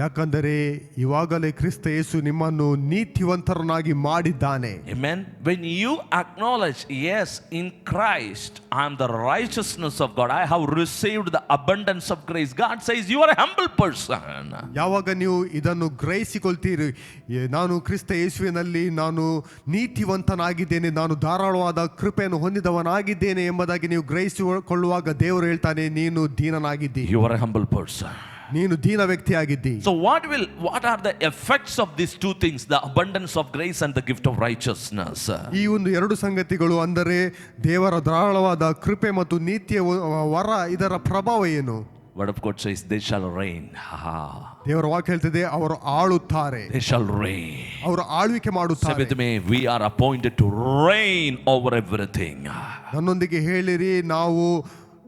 ಯಾಕಂದರೆ ಇವಾಗಲೇ ಕ್ರಿಸ್ತ ಯೇಸು ನಿಮ್ಮನ್ನು ನೀತಿವಂತರನ್ನಾಗಿ ಮಾಡಿದ್ದಾನೆ. Amen. When you acknowledge, yes, in Christ I am the righteousness of God, I have received the abundance of grace. God says you are a humble person. ಯಾವಾಗ ನೀವು ಇದನ್ನು ಗ್ರಹಿಸಿಕೊಳ್ತೀರಿ, ನಾನು ಕ್ರಿಸ್ತ ಯೇಸುವಿನಲ್ಲಿ ನಾನು ನೀತಿವಂತನಾಗಿದ್ದೇನೆ, ನಾನು ಧಾರಾಳವಾದ ಕೃಪೆಯನ್ನು ಹೊಂದಿದವನಾಗಿದ್ದೇನೆ ಎಂಬುದಾಗಿ ನೀವು ಗ್ರಹಿಸಿಕೊಳ್ಳುವಾಗ ದೇವರು ಹೇಳ್ತಾನೆ, ನೀನು ದೀನನಾಗಿದ್ದಿ. You are a humble person. ನೀನು ದೀನ ವ್ಯಕ್ತಿಯಾಗಿದ್ದಿ. So what are the effects of these two things, the abundance of grace and the gift of righteousness? ಈ ಒಂದು ಎರಡು ಸಂಗತಿಗಳು ಅಂದರೆ ದೇವರ ಧಾರಾಳವಾದ ಕೃಪೆ ಮತ್ತು ನೀತಿಯ ವರ, ಇದರ ಪ್ರಭಾವ ಏನು? Word of God says they shall reign. ದೇವರ ವಾಕ್ಯ ಹೇಳ್ತಿದೆ, ಅವರು ಆಳುತ್ತಾರೆ. They shall reign. ಅವರು ಆಳ್ವಿಕೆ Say ಮಾಡುತ್ತಾರೆ. with me, we are appointed to reign over everything. ನನ್ನೊಂದಿಗೆ ಹೇಳಿರಿ, ನಾವು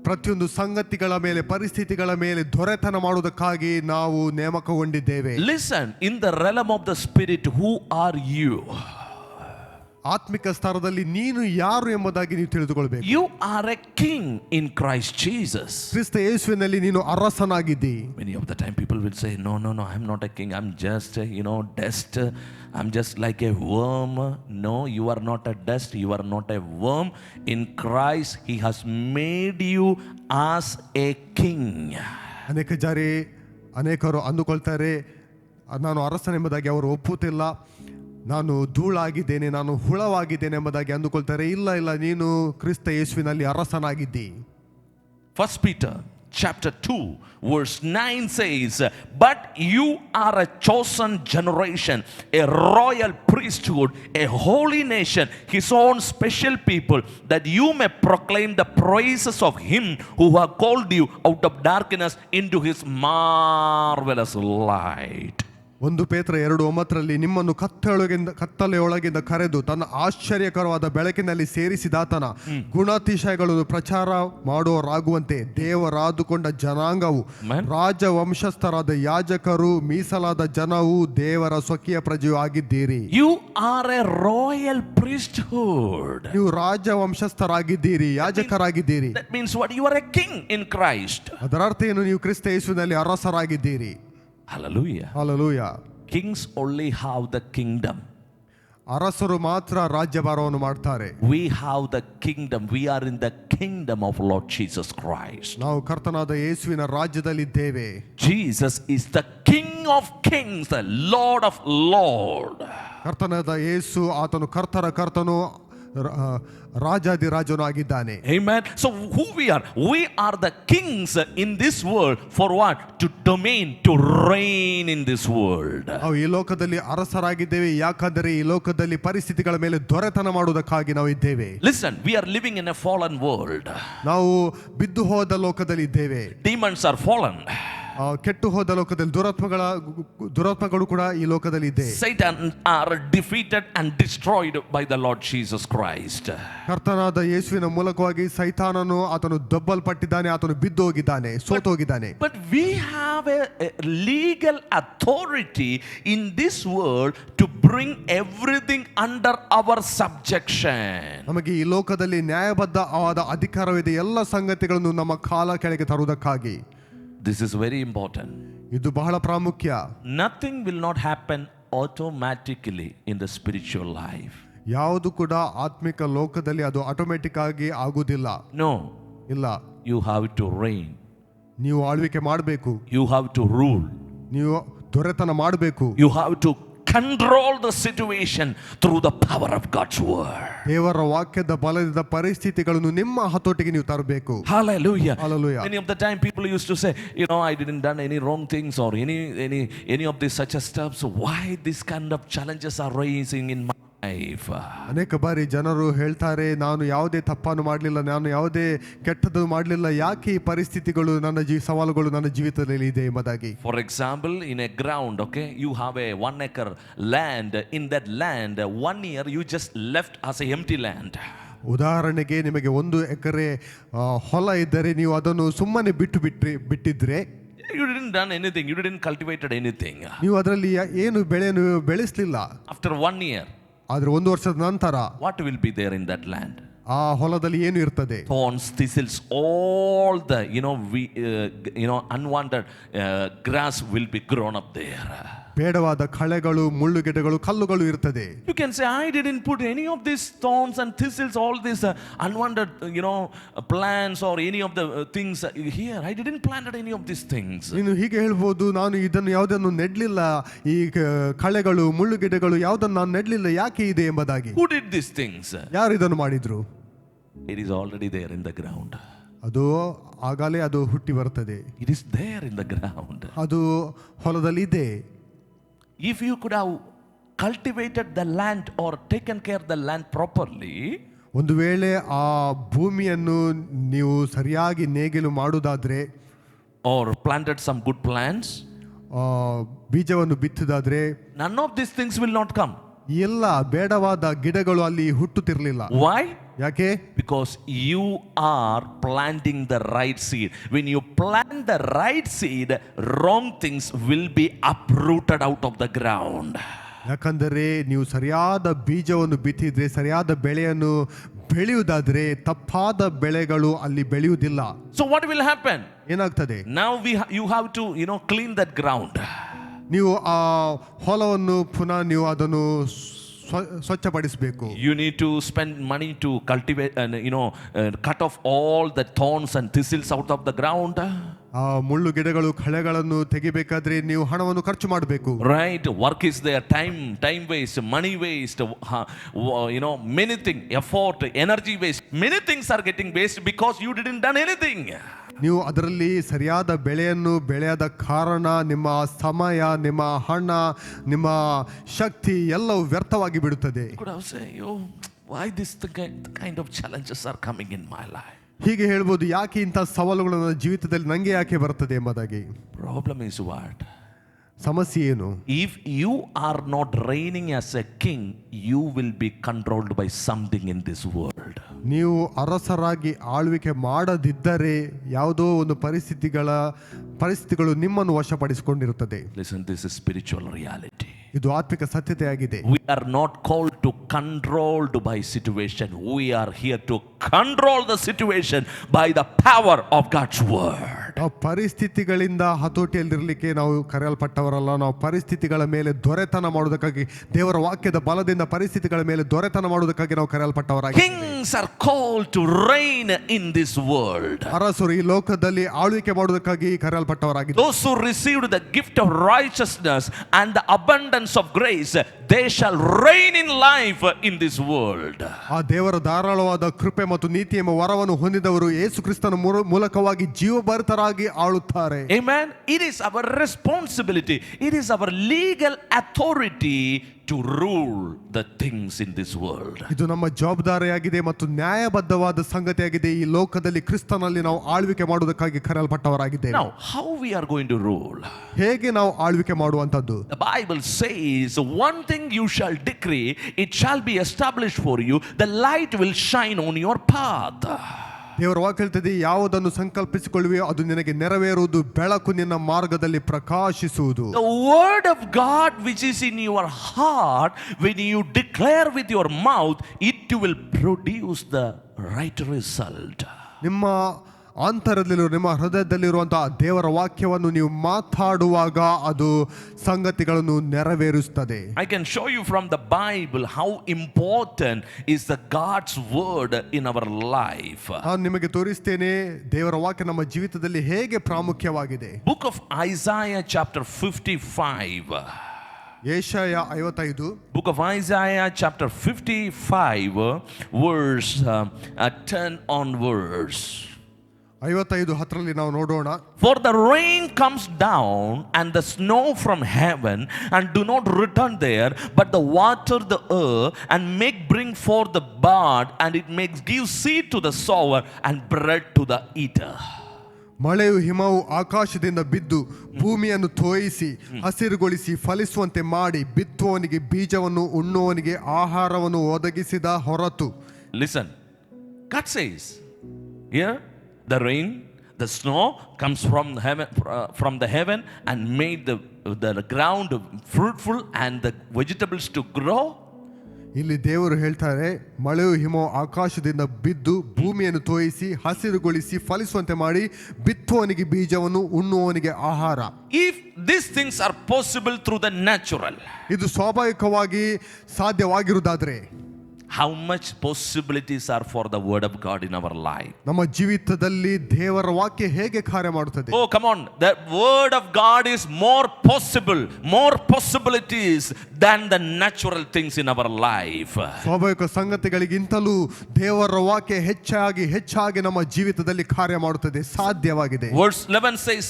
ಪ್ರತಿಯೊಂದು ಸಂಗತಿಗಳ ಮೇಲೆ, ಪರಿಸ್ಥಿತಿಗಳ ಮೇಲೆ ದೊರೆತನ ಮಾಡುವುದಕ್ಕಾಗಿ ನಾವು ನೇಮಕಗೊಂಡಿದ್ದೇವೆ. Listen, in the realm of the spirit, who are you? ಆತ್ಮಿಕ ಸ್ತರದಲ್ಲಿ ನೀನು ಯಾರು ಎಂಬುದಾಗಿ ನೀವು ತಿಳಿದುಕೊಳ್ಳಬೇಕು. You are a king in Christ Jesus. ಕ್ರಿಸ್ತ ಯೇಸುವಿನಲ್ಲಿ ನೀನು ಅರಸನಾಗಿದ್ದಿ. Many of the time people will say, no, I'm not a king, I'm just dust, I'm just like a worm. No, you are not a dust, you are not a worm. In Christ He has made you as a king. ಅನೇಕರು ಅಂದುಕೊಳ್ತಾರೆ, ನಾನು ಅರಸನೆಂಬುದಾಗಿ ಅವರು ಒಪ್ಪುತ್ತಿಲ್ಲ, ನಾನು ಧೂಳಾಗಿದ್ದೇನೆ, ನಾನು ಹುಳವಾಗಿದ್ದೇನೆ ಎಂಬುದಾಗಿ ಅಂದುಕೊಳ್ತಾರೆ. ಇಲ್ಲ, ನೀನು ಕ್ರಿಸ್ತ ಯೇಸುವಿನಲ್ಲಿ ಅರಸನಾಗಿದ್ದಿ. 1 Peter chapter 2 verse 9 says, but you are a chosen generation, a royal priesthood, a holy nation, His own special people, that you may proclaim the praises of Him who have called you out of darkness into His marvelous light. 1 ಪೇತ್ರ 2:9 ನಿಮ್ಮನ್ನು ಕತ್ತಲೆಯೊಳಗಿಂದ ಕರೆದು ತನ್ನ ಆಶ್ಚರ್ಯಕರವಾದ ಬೆಳಕಿನಲ್ಲಿ ಸೇರಿಸಿದಾತನ ಗುಣಾತಿಶಯಗಳನ್ನು ಪ್ರಚಾರ ಮಾಡುವರಾಗುವಂತೆ ದೇವರಾದುಕೊಂಡ ಜನಾಂಗವು, ರಾಜವಂಶಸ್ಥರಾದ ಯಾಜಕರು, ಮೀಸಲಾದ ಜನವು, ದೇವರ ಸ್ವಕೀಯ ಪ್ರಜೆಯೂ ಆಗಿದ್ದೀರಿ. You are a royal priesthood. ನೀವು ರಾಜವಂಶಸ್ಥರಾಗಿದ್ದೀರಿ, ಯಾಜಕರಾಗಿದ್ದೀರಿ. That means what? You are a king in Christ. ಅದರ ಅರ್ಥ ಏನು? ನೀವು ಕ್ರಿಸ್ತ ಯೇಸುವಿನಲ್ಲಿ ಅರಸರಾಗಿದ್ದೀರಿ. Hallelujah. Hallelujah. Kings only have the kingdom. ಅರಸರು ಮಾತ್ರ ರಾಜ್ಯಭಾರವನ್ನು ಮಾಡ್ತಾರೆ. We have the kingdom. We are in the kingdom of Lord Jesus Christ. ನಾವು ಕರ್ತನಾದ ಯೇಸುವಿನ ರಾಜ್ಯದಲ್ಲಿದ್ದೇವೆ. Jesus is the King of kings, the Lord of lords. ಕರ್ತನಾದ ಯೇಸು ಆತನು ಕರ್ತರ ಕರ್ತನು, ರಾಜಾದಿರಾಜನು ಆಗಿದ್ದಾನೆ. Amen. So who we are the kings in this world. For what? To domain, to reign in this world. ನಾವು ಈ ಲೋಕದಲ್ಲಿ ಅರಸರಾಗಿದ್ದೇವೆ, ಯಾಕಂದರೆ ಈ ಲೋಕದಲ್ಲಿ ಪರಿಸ್ಥಿತಿಗಳ ಮೇಲೆ ದೊರೆತನ ಮಾಡುವುದಕ್ಕಾಗಿ ನಾವು ಇದ್ದೇವೆ. Listen, we are living in a fallen world. ನಾವು ಬಿದ್ದು ಹೋದ ಲೋಕದಲ್ಲಿ ಇದ್ದೇವೆ. Demons are fallen. ಕೆಟ್ಟು ಹೋದ ಲೋಕದಲ್ಲಿ ದುರಾತ್ಮಗಳು ಕೂಡ ಈ ಲೋಕದಲ್ಲಿ ಇದೆ. Satan are defeated and destroyed by the Lord Jesus Christ. ಕರ್ತನಾದ ಯೇಸುವಿನ ಮೂಲಕವಾಗಿ ಸೈತಾನನು ಆತನು ದಬ್ಬಲ್ಪಟ್ಟಿದ್ದಾನೆ, ಆತನು ಬಿದ್ದು ಹೋಗಿದ್ದಾನೆ, ಸೋತು ಹೋಗಿದ್ದಾನೆ. But we have a legal authority in this world to bring everything under our subjection. ನಮಗೆ ಈ ಲೋಕದಲ್ಲಿ ನ್ಯಾಯಬದ್ಧವಾದ ಅಧಿಕಾರವಿದೆ, ಎಲ್ಲ ಸಂಗತಿಗಳನ್ನು ನಮ್ಮ ಕಾಲ ಕೆಳಗೆ ತರುವುದಕ್ಕಾಗಿ. This is very important. ಇದು ಬಹಳ ಪ್ರಾಮುಖ್ಯ. Nothing will not happen automatically in the spiritual life. ಯಾವುದು ಕೂಡ ಆತ್ಮಿಕ ಲೋಕದಲ್ಲಿ ಅದು ಆಟೋಮ್ಯಾಟಿಕ್ ಆಗಿ ಆಗುವುದಿಲ್ಲ. No. ಇಲ್ಲ. You have to reign. ನೀವು ಆಳ್ವಿಕೆ ಮಾಡಬೇಕು. You have to rule. ನೀವು ದೊರೆತನ ಮಾಡಬೇಕು. You have to control the situation through the power of God's word. ದೇವರ ವಾಕ್ಯದ ಬಲದಿಂದ ಪರಿಸ್ಥಿತಿಗಳನ್ನು ನಿಮ್ಮ ಹತೋಟಿಗೆ ನೀವು ತರಬೇಕು. Hallelujah. Hallelujah. Many of the time people used to say, I didn't done any wrong things or any of these such stuff. So why this kind of challenges are rising in my life? ಅನೇಕ ಬಾರಿ ಜನರು ಹೇಳ್ತಾರೆ, ನಾನು ಯಾವುದೇ ತಪ್ಪನ್ನು ಮಾಡಲಿಲ್ಲ, ನಾನು ಯಾವುದೇ ಕೆಟ್ಟದ್ದು ಮಾಡಲಿಲ್ಲ, ಯಾಕೆ ಈ ಪರಿಸ್ಥಿತಿಗಳು ಸವಾಲುಗಳು ನನ್ನ ಜೀವಿತದಲ್ಲಿ ಇದೆ ಎಂಬುದಾಗಿ. For example, in a ground, okay, you have a 1 acre land. In that land, 1 year you just left as a empty land. ಉದಾಹರಣೆಗೆ ನಿಮಗೆ 1 ಎಕರೆ ಹೊಲ ಇದ್ದರೆ ನೀವು ಅದನ್ನು ಸುಮ್ಮನೆ ಬಿಟ್ಟಿದ್ರೆ, you didn't done anything, you didn't cultivated anything. ನೀವು ಅದರಲ್ಲಿ ಏನು ಬೆಳೆಯನ್ನು ಬೆಳೆಸಲಿಲ್ಲ. After 1 year, ಆದ್ರೆ 1 ವರ್ಷದ ನಂತರ what will be there in that land? ಆ ಹೊಲದಲ್ಲಿ ಏನು ಇರ್ತದೆ? Thorns, thistles, all the unwanted grass will be grown up there. ಬೇಡವಾದ ಕಳೆಗಳು, ಮುಳ್ಳುಗೆಡ್ಡೆಗಳು, ಕಲ್ಲುಗಳು ಇರ್ತದೆ. You can say, I didn't put any of these thorns and thistles, all these unwanted plants or any of the things here. I didn't plant any of these things. ನೀನು ಹೀಗೆ ಹೇಳ್ಬೋದು, ನಾನು ಇದನ್ನು ಯಾವುದನ್ನು ನೆಡ್ಲಿಲ್ಲ, ಈ ಕಳೆಗಳು, ಮುಳ್ಳುಗೆಡ್ಡೆಗಳು ಯಾವುದನ್ನು ನಾನು ನೆಡ್ಲಿಲ್ಲ, ಯಾಕೆ ಇದೆ ಎಂಬುದಾಗಿ. Who did these things? ಯಾರು ಇದನ್ನು ಮಾಡಿದ್ರು? It is already there in the ground. ಅದು ಆಗಲೇ ಅದು ಹುಟ್ಟಿ ಬರ್ತದೆ. It is there in the ground. ಅದು ಹೊಲದಲ್ಲಿ ಇದೆ. If you could have cultivated the land or taken care of the land properly, ಒಂದು ವೇಳೆ ಆ ಭೂಮಿಯನ್ನು ನೀವು ಸರಿಯಾಗಿ ನೇಗಿಲು ಮಾಡುವುದಾದ್ರೆ, or planted some good plants, ಬೀಜವನ್ನು ಬಿತ್ತುದಾದ್ರೆ, none of these things will not come. ಎಲ್ಲ ಬೇಡವಾದ ಗಿಡಗಳು ಅಲ್ಲಿ ಹುಟ್ಟುತ್ತಿರಲಿಲ್ಲ. Why? ಯಾಕೆ? Because you are planting the right seed. When you plant the right seed, wrong things will be uprooted out of the ground. ಯಾಕಂದರೆ ನೀವು ಸರಿಯಾದ ಬೀಜವನ್ನು ಬಿತ್ತಿದ್ರೆ, ಸರಿಯಾದ ಬೆಳೆಯನ್ನು ಬೆಳೆಯುವುದಾದ್ರೆ, ತಪ್ಪಾದ ಬೆಳೆಗಳು ಅಲ್ಲಿ ಬೆಳೆಯುವುದಿಲ್ಲ. So what will happen? ಏನಾಗ್ತದೆ? Now you have to clean that ground. ನೀವು ಆ ಹೊಲವನ್ನು ಪುನಃ ನೀವು ಅದನ್ನು ಸ್ವಚ್ಛಪಡಿಸಬೇಕು. You need to spend money to cultivate and cut off all the thorns and thistles out of the ground. ಆ ಮುಳ್ಳು ಗಿಡಗಳು, ಕಳೆಗಳನ್ನು ತೆಗಿಬೇಕಾದ್ರೆ ನೀವು ಹಣವನ್ನು ಖರ್ಚು ಮಾಡಬೇಕು. Right? Work is there, time waste, money waste, many things, effort, energy waste. Many things are getting waste because you didn't done anything. ನೀವು ಅದರಲ್ಲಿ ಸರಿಯಾದ ಬೆಳೆಯನ್ನು ಬೆಳೆಯದ ಕಾರಣ ನಿಮ್ಮ ಸಮಯ, ನಿಮ್ಮ ಹಣ, ನಿಮ್ಮ ಶಕ್ತಿ ಎಲ್ಲವೂ ವ್ಯರ್ಥವಾಗಿ ಬಿಡುತ್ತದೆ. Could have say, why this kind of challenges are coming in my life? ಹೀಗೆ ಹೇಳ್ಬೋದು, ಯಾಕೆ ಇಂಥ ಸವಾಲುಗಳು ನನ್ನ ಜೀವಿತದಲ್ಲಿ ನಂಗೆ ಯಾಕೆ ಬರ್ತದೆ ಎಂಬುದಾಗಿ. Problem is what? ಸಮಸ್ಯೆ ಏನು? If you are not reigning as a king, you will be controlled by something in this world. ನೀವು ಅರಸರಾಗಿ ಆಳ್ವಿಕೆ ಮಾಡದಿದ್ದರೆ ಯಾವುದೋ ಒಂದು ಪರಿಸ್ಥಿತಿಗಳು ನಿಮ್ಮನ್ನು ವಶಪಡಿಸಿಕೊಂಡಿರುತ್ತದೆ. Listen, this is spiritual reality. ಇದು ಆತ್ಮಿಕ ಸತ್ಯತೆಯಾಗಿದೆ. We are not called to controlled by situation. We are here to control the situation by the power of God's word. ನಾವು ಪರಿಸ್ಥಿತಿಗಳಿಂದ ಹತೋಟಿಯಲ್ಲಿರಲಿಕ್ಕೆ ನಾವು ಕರೆಯಲ್ಪಟ್ಟವರಲ್ಲ. ನಾವು ಪರಿಸ್ಥಿತಿಗಳ ಮೇಲೆ ದೊರೆತನ ಮಾಡುವುದಕ್ಕಾಗಿ, ದೇವರ ವಾಕ್ಯದ ಬಲದಿಂದ ಪರಿಸ್ಥಿತಿಗಳ ಮೇಲೆ ದೊರೆತನ ಮಾಡುವುದಕ್ಕಾಗಿ ನಾವು ಕರೆಯಲ್ಪಟ್ಟವರಾಗಿ. Kings are called to reign in this world. ಅರಸರು ಈ ಲೋಕದಲ್ಲಿ ಆಳ್ವಿಕೆ ಮಾಡುವುದಕ್ಕಾಗಿ ಕರೆಯಲ್ಪಟ್ಟವರಾಗಿದ್ದಾರೆ. Those who received the gift of righteousness and the abundance of grace, they shall reign in life in this world. ಆ ದೇವರ ಧಾರಾಳವಾದ ಕೃಪೆ ಮತ್ತು ನೀತಿ ಎಂಬ ವರವನ್ನು ಹೊಂದಿದವರು ಯೇಸು ಕ್ರಿಸ್ತನ ಮೂಲಕವಾಗಿ ಜೀವಭರಿತರಾಗಿ ಆಳುತ್ತಾರೆ. Amen. It is our responsibility, it is our legal authority to rule the things in this world. ಇದು ನಮ್ಮ ಜವಾಬ್ದಾರಿಯಾಗಿದೆ ಮತ್ತು ನ್ಯಾಯಬದ್ಧವಾದ ಸಂಗತಿಯಾಗಿದೆ. ಈ ಲೋಕದಲ್ಲಿ ಕ್ರಿಸ್ತನಲ್ಲಿ ನಾವು ಆಳ್ವಿಕೆ ಮಾಡುವುದಕ್ಕಾಗಿ ಕರೆಯಲ್ಪಟ್ಟವರಾಗಿದ್ದೇವೆ. Now, how we are going to rule? ಹೇಗೆ ನಾವು ಆಳ್ವಿಕೆ ಮಾಡುವಂತದ್ದು? The Bible says, one thing you shall decree, it shall be established for you, the light will shine on your path. ದೇವರ ವಾಕ್ಯ ಹೇಳ್ತದೆ, ಯಾವುದನ್ನು ಸಂಕಲ್ಪಿಸಿಕೊಳ್ಳುವೆಯೋ ಅದು ನಿನಗೆ ನೆರವೇರುವುದು, ಬೆಳಕು ನಿನ್ನ ಮಾರ್ಗದಲ್ಲಿ ಪ್ರಕಾಶಿಸುವುದು. The word of God which is in your heart, when you declare with your mouth, it will produce the right result. ನಿಮ್ಮ ಅಂತರದಲ್ಲಿರುವ, ನಿಮ್ಮ ಹೃದಯದಲ್ಲಿರುವಂತಹ ದೇವರ ವಾಕ್ಯವನ್ನು ನೀವು ಮಾತಾಡುವಾಗ ಅದು ಸಂಗತಿಗಳನ್ನು ನೆರವೇರಿಸುತ್ತದೆ. I can show you from the Bible how important is the God's word in our life. ನಾನು ನಿಮಗೆ ತೋರಿಸ್ತೇನೆ ದೇವರ ವಾಕ್ಯ ನಮ್ಮ ಜೀವಿತದಲ್ಲಿ ಹೇಗೆ ಪ್ರಾಮುಖ್ಯವಾಗಿದೆ. Book of Isaiah chapter 55. Jeshaiah 55 Book of Isaiah, chapter 55, verse 10 onwards. 55:10 ನಾವು ನೋಡೋಣ. For the rain comes down and the snow from heaven, and do not return there, but the water the earth, and make bring forth the bud, and it makes give seed to the sower and bread to the eater. ಮಳೆಯು ಹಿಮವು ಆಕಾಶದಿಂದ ಬಿದ್ದು ಭೂಮಿಯನ್ನು ತೋಯಿಸಿ ಹಸಿರುಗೊಳಿಸಿ ಫಲಿಸುವಂತೆ ಮಾಡಿ ಬಿತ್ತುವವನಿಗೆ ಬೀಜವನ್ನು ಉಣ್ಣುವವನಿಗೆ ಆಹಾರವನ್ನು ಒದಗಿಸಿದ ಹೊರತು. Listen, God says here, the rain, the snow comes from the heaven and made the ground fruitful and the vegetables to grow. ಇಲ್ಲಿ ದೇವರು ಹೇಳ್ತಾರೆ, ಮಳೆಯು ಹಿಮವು ಆಕಾಶದಿಂದ ಬಿದ್ದು ಭೂಮಿಯನ್ನು ತೋಯಿಸಿ ಹಸಿರುಗೊಳಿಸಿ ಫಲಿಸುವಂತೆ ಮಾಡಿ ಬಿತ್ತುವವನಿಗೆ ಬೀಜವನ್ನು ಉಣ್ಣುವವನಿಗೆ ಆಹಾರ. If these things are possible through the natural, ಇದು ಸ್ವಾಭಾವಿಕವಾಗಿ ಸಾಧ್ಯವಾಗಿರುವುದಾದ್ರೆ, how much possibilities are for the word of God in our life? ನಮ್ಮ ಜೀವಿತದಲ್ಲಿ ದೇವರ ವಾಕ್ಯ ಹೇಗೆ ಕಾರ್ಯ ಮಾಡುತ್ತದೆ? Oh, come on. The word of God is more possible, more possibilities than the natural things in our life. ಸ್ವಾಭಾವಿಕ ಸಂಗತಿಗಳಿಗಿಂತಲೂ ದೇವರ ವಾಕ್ಯ ಹೆಚ್ಚಾಗಿ ನಮ್ಮ ಜೀವಿತದಲ್ಲಿ ಕಾರ್ಯ ಮಾಡುತ್ತದೆ, ಸಾಧ್ಯವಾಗಿದೆ. Verse 11 says,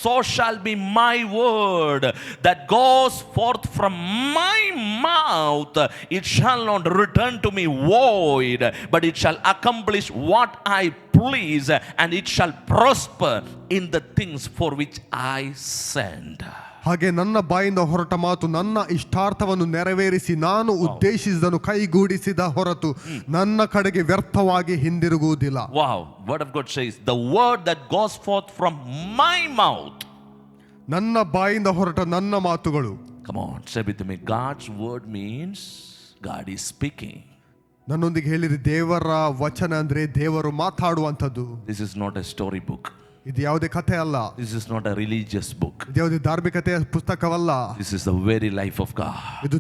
so shall be my word that goes forth from my mouth. It shall not return to me void, but it shall accomplish what I please, and it shall prosper in the things for which I send. ಹಾಗೆ ನನ್ನ ಬಾಯಿಂದ ಹೊರಟ ಮಾತು ನನ್ನ ಇಷ್ಟಾರ್ಥವನ್ನು ನೆರವೇರಿಸಿ ನಾನು ಉದ್ದೇಶಿಸಿದನು ಕೈಗೂಡಿಸಿದ ಹೊರತು ನನ್ನ ಕಡೆಗೆ ವ್ಯರ್ಥವಾಗಿ ಹಿಂದಿರುಗುವುದಿಲ್ಲ. Wow, word of God says, the word that goes forth from my mouth. ನನ್ನ ಬಾಯಿಂದ ಹೊರಟ ನನ್ನ ಮಾತುಗಳು. Come on, say with me. God's word means God is speaking. ನನ್ನೊಂದಿಗೆ ಹೇಳಿರಿ, ದೇವರ ವಚನ ಅಂದ್ರೆ ದೇವರು ಮಾತಾಡುವಂಥದ್ದು. This is not a story book. ಇದು ಯಾವುದೇ ಕಥೆ ಅಲ್ಲ. This is not a religious book. ಇದು ಯಾವುದೇ ಧಾರ್ಮಿಕತೆಯ ಪುಸ್ತಕವಲ್ಲ. This is the very life of God. ಇದು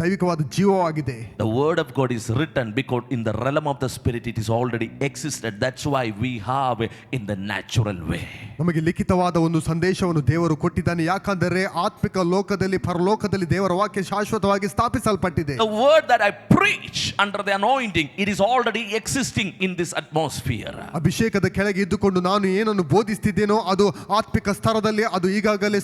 ದೈವಿಕವಾದ ಜೀವವಾಗಿದೆ. The word of God is written because in the realm of the spirit it is already existed. That's why we have in the natural way. ನಮಗೆ ಲಿಖಿತವಾದ ಒಂದು ಸಂದೇಶವನ್ನು ದೇವರು ಕೊಟ್ಟಿದ್ದಾನೆ. ಯಾಕಂದರೆ ಆತ್ಮಿಕ ಲೋಕದಲ್ಲಿ ಪರಲೋಕದಲ್ಲಿ ದೇವರ ವಾಕ್ಯ ಶಾಶ್ವತವಾಗಿ ಸ್ಥಾಪಿಸಲ್ಪಟ್ಟಿದೆ. The word that I preach under the anointing, it is already existing in this atmosphere. ಅಭಿಷೇಕದ ಕೆಳಗೆ ಇದ್ದುಕೊಂಡು ನಾನು ಏನನ್ನು ಬೋಧಿಸುತ್ತಿದ್ದೇನೋ ಅದು ಆತ್ಮಿಕ ಸ್ತರದಲ್ಲಿ ಅದು ಈಗಾಗಲೇ